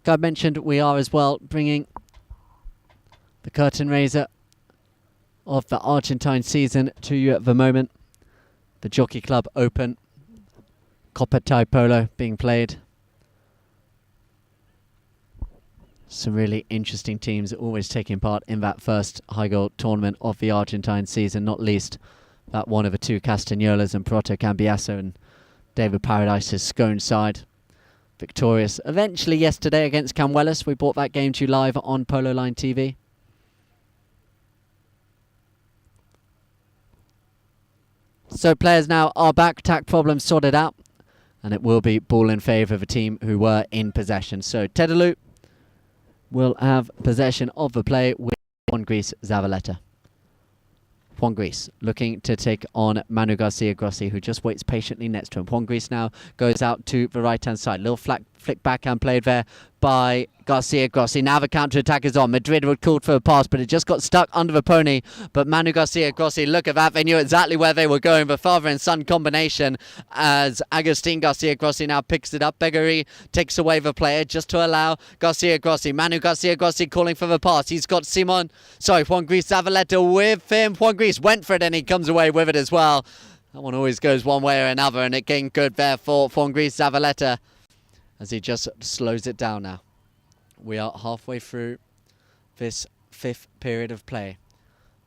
I mentioned we are as well bringing the curtain raiser of the Argentine season to you at the moment. The Jockey Club Open, Copa Tai Polo being played. Some really interesting teams always taking part in that first high goal tournament of the Argentine season, not least that one of the two Castagnolas and Proto Cambiasso and David Paradise's Scone side. Victorious eventually yesterday against Camuelas. We brought that game to you live on Polo Line TV. So players now are back, tack problems sorted out, and it will be ball in favour of the team who were in possession. So Tedaloo will have possession of the play with Juan Gris Zavaleta. Juan Gris looking to take on Manu Garcia Grossi, who just waits patiently next to him. Juan Gris now goes out to the right-hand side. Little flick backhand played there by Garcia Grossi. Now the counter-attack is on. Madrid would called for a pass, but it just got stuck under the pony. But Manu Garcia Grossi, look at that. They knew exactly where they were going. The father and son combination as Agustin Garcia Grossi now picks it up. Beggary takes away the player just to allow Garcia Grossi. Manu Garcia Grossi calling for the pass. He's got Juan Gris Zavaleta with him. Juan Gris went for it and he comes away with it as well. That one always goes one way or another, and it getting good there for Juan Gris Zavaleta as he just slows it down now. We are halfway through this fifth period of play.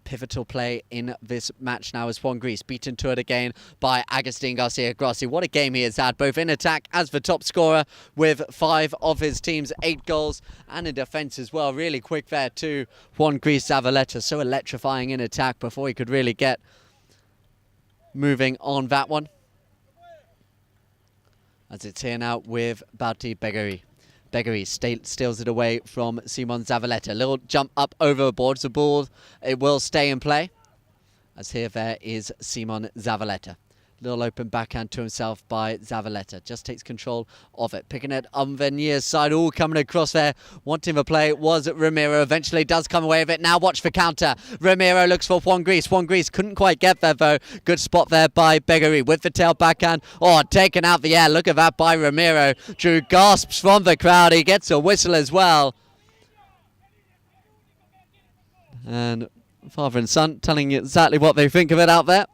Pivotal play in this match now as Juan Gris beaten to it again by Agustin Garcia Grossi. What a game he has had, both in attack as the top scorer with 5 of his team's 8 goals, and in defence as well. Really quick there to Juan Gris Zavaleta. So electrifying in attack before he could really get moving on that one. As it's here now with Bauti Beggary. Beggary steals it away from Simon Zavaleta. Little jump up over the board. The ball, it will stay in play. As here there is Simon Zavaleta. Little open backhand to himself by Zavaleta. Just takes control of it. Picking it on the near side. All coming across there. Wanting the play was Ramiro. Eventually does come away with it. Now watch for counter. Ramiro looks for Juan Gris. Juan Gris couldn't quite get there though. Good spot there by Beggary with the tail backhand. Oh, taken out the air. Look at that by Ramiro. Drew gasps from the crowd. He gets a whistle as well. And father and son telling you exactly what they think of it out there.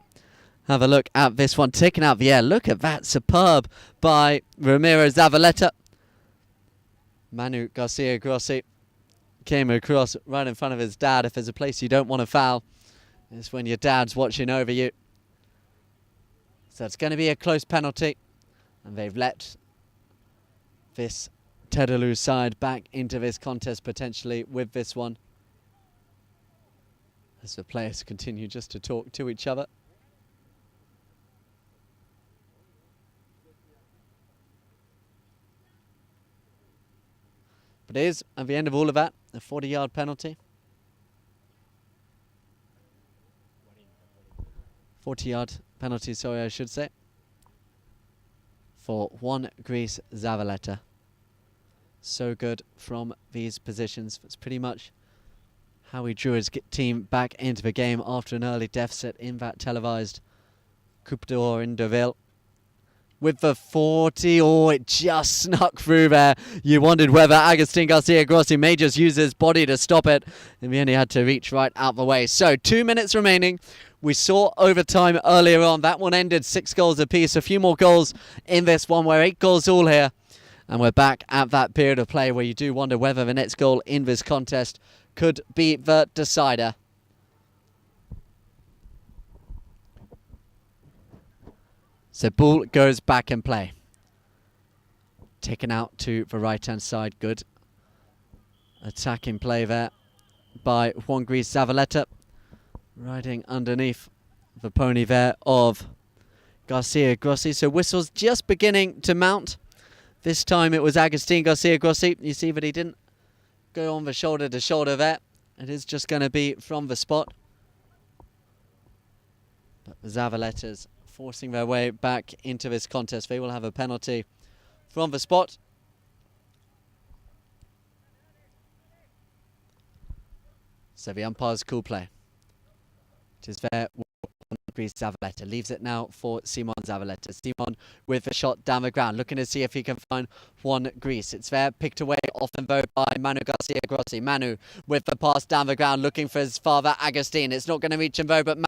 Have a look at this one, taken out the air. Look at that, superb by Ramiro Zavaleta. Manu Garcia Grossi came across right in front of his dad. If there's a place you don't want to foul, it's when your dad's watching over you. So it's going to be a close penalty, and they've let this Tedaloo side back into this contest potentially with this one, as the players continue just to talk to each other. But it is, at the end of all of that, a 40-yard penalty. 40-yard penalty, sorry, I should say, for Juan Gris Zavaleta. So good from these positions. That's pretty much how he drew his team back into the game after an early deficit in that televised Coupe d'Or in Deauville. With the 40, oh, it just snuck through there. You wondered whether Agustin Garcia Grossi may just use his body to stop it. In the end, he had to reach right out the way. So 2 minutes remaining. We saw overtime earlier on. That one ended 6 goals apiece. A few more goals in this one. We're 8 goals all here. And we're back at that period of play where you do wonder whether the next goal in this contest could be the decider. So ball goes back in play. Taken out to the right-hand side. Good attacking play there by Juan Gris Zavaleta. Riding underneath the pony there of Garcia Grossi. So whistles just beginning to mount. This time it was Agustin Garcia Grossi. You see that he didn't go on the shoulder to shoulder there. It is just going to be from the spot. But the Zavaletas forcing their way back into this contest. They will have a penalty from the spot. So the umpire's cool play. It is there. Gris Zavaleta leaves it now for Simon Zavaleta. Simon with a shot down the ground, looking to see if he can find Juan Gris. It's there, picked away often though by Manu Garcia Grossi. Manu with the pass down the ground, looking for his father Agustin. It's not going to reach him though, but Manu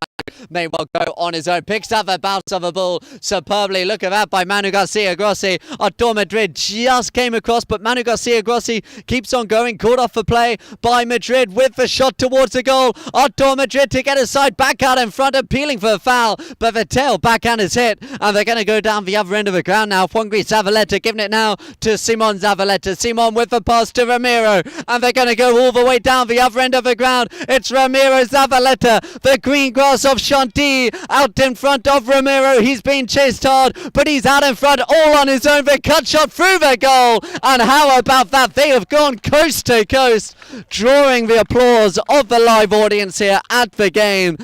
may well go on his own. Picks up the bounce of the ball superbly. Look at that by Manu Garcia Grossi. Artur Madrid just came across, but Manu Garcia Grossi keeps on going. Called off for play by Madrid with the shot towards the goal. Artur Madrid to get a side back out in front, appealing for a foul, but the tail backhand is hit, and they're going to go down the other end of the ground now. Juan Gris Zavaleta giving it now to Simon Zavaleta. Simon with the pass to Ramiro, and they're going to go all the way down the other end of the ground. It's Ramiro Zavaleta, the green grass of Chantilly, out in front of Ramiro. He's been chased hard, but he's out in front all on his own. The cut shot through the goal, and how about that? They have gone coast to coast, drawing the applause of the live audience here at the game.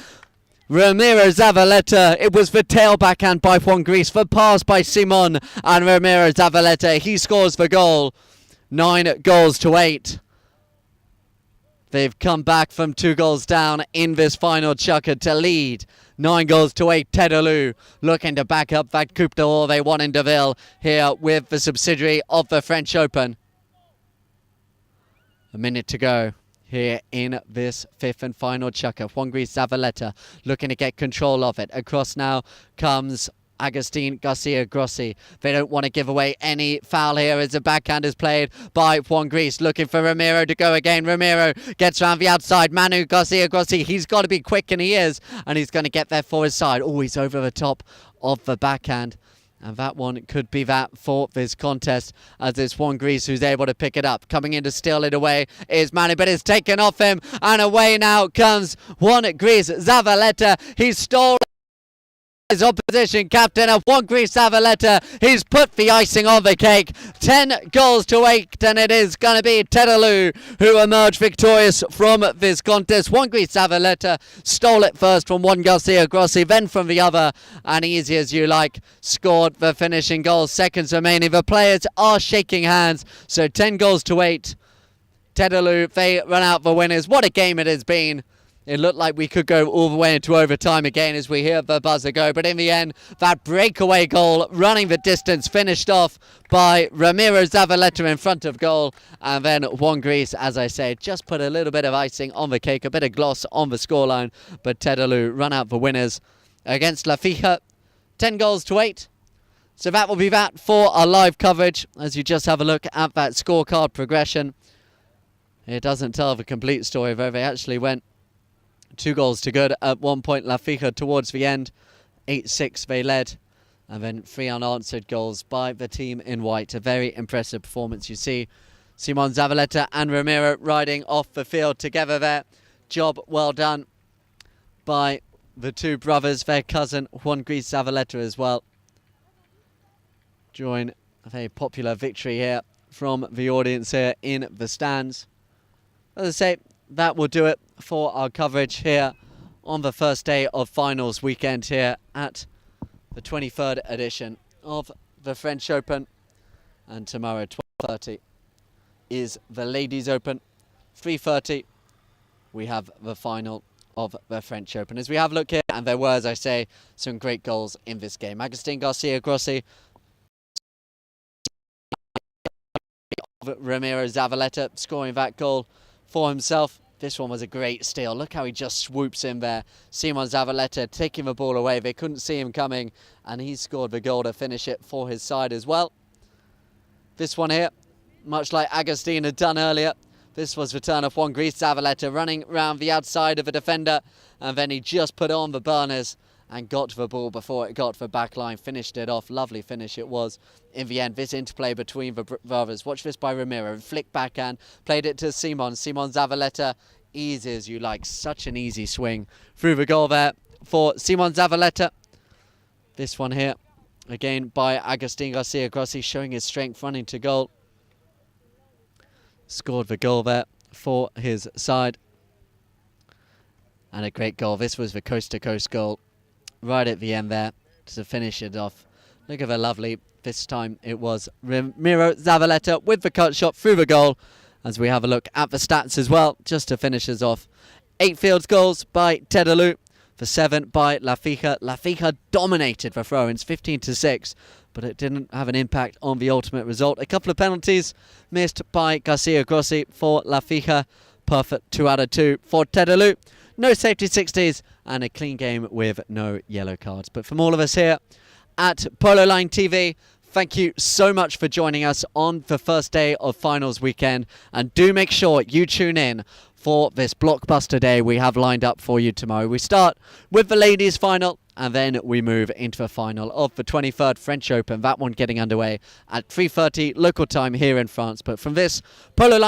Ramiro Zavaleta, it was the tail backhand by Juan Gris, the pass by Simon, and Ramiro Zavaleta, he scores the goal. 9-8. They've come back from 2 goals down in this final chukker to lead. 9-8. Tedalou looking to back up that Coupe d'Or they won in Deauville here with the subsidiary of the French Open. A minute to go here in this 5th and final chukker. Juan Gris Zavaleta looking to get control of it. Across now comes Agustin Garcia Grossi. They don't want to give away any foul here as the backhand is played by Juan Gris, looking for Ramiro to go again. Ramiro gets around the outside. Manu Garcia Grossi, he's got to be quick, and he is, and he's going to get there for his side. Always over the top of the backhand. And that one could be that for this contest, as it's Juan Gris who's able to pick it up. Coming in to steal it away is Manu, but it's taken off him. And away now comes Juan Gris Zavaleta. He stole his opposition captain of Juan Gris Zavaleta. He's put the icing on the cake. 10-8, and it is going to be Tedalou who emerged victorious from this contest. Juan Gris Zavaleta stole it first from Juan Garcia Grossi, then from the other, and easy as you like, scored the finishing goal. Seconds remaining. The players are shaking hands. So 10-8. Tedalou, they run out the winners. What a game it has been. It looked like we could go all the way into overtime again as we hear the buzzer go. But in the end, that breakaway goal, running the distance, finished off by Ramiro Zavaleta in front of goal. And then Juan Gris, as I say, just put a little bit of icing on the cake, a bit of gloss on the scoreline. But Tedalou run out the winners against La Fija. 10-8. So that will be that for our live coverage. As you just have a look at that scorecard progression. It doesn't tell the complete story, though. They actually went 2 goals to good at one point. La Fija towards the end, 8-6 they led, and then 3 unanswered goals by the team in white. A very impressive performance. You see Simon Zavaleta and Ramiro riding off the field together there. Job well done by the 2 brothers, their cousin Juan Gris Zavaleta as well. Join a very popular victory here from the audience here in the stands. As I say, that will do it for our coverage here on the first day of finals weekend here at the 23rd edition of the French Open. And tomorrow, 12:30, is the Ladies Open. 3:30, we have the final of the French Open. As we have a look here, and there were, as I say, some great goals in this game. Agustin Garcia Grossi, Ramiro Zavaleta scoring that goal for himself. This one was a great steal. Look how he just swoops in there. Simon Zavaleta taking the ball away. They couldn't see him coming, and he scored the goal to finish it for his side as well. This one here, much like Agustin had done earlier, this was return of Juan Gris Zavaleta running round the outside of a defender, and then he just put on the burners and got to the ball before it got to the back line, finished it off. Lovely finish it was in the end. This interplay between the brothers. Watch this by Ramiro. Flick backhand, played it to Simon. Simon Zavaleta, easy as you like. Such an easy swing through the goal there for Simon Zavaleta. This one here, again by Agustin Garcia Grossi, showing his strength running to goal. Scored the goal there for his side. And a great goal. This was the coast-to-coast goal right at the end there to finish it off. Look at the lovely, this time it was Ramiro Zavaleta with the cut shot through the goal, as we have a look at the stats as well, just to finish us off. 8 field goals by Tedalou, for 7 by La Fija. La Fija dominated the throw-ins, 15-6, but it didn't have an impact on the ultimate result. A couple of penalties missed by Garcia Grossi for La Fija. Perfect 2 out of 2 for Tedalou. No safety 60s and a clean game with no yellow cards. But from all of us here at Polo Line TV, thank you so much for joining us on the first day of finals weekend. And do make sure you tune in for this blockbuster day we have lined up for you tomorrow. We start with the ladies' final, and then we move into the final of the 23rd French Open. That one getting underway at 3:30 local time here in France. But from this Polo Line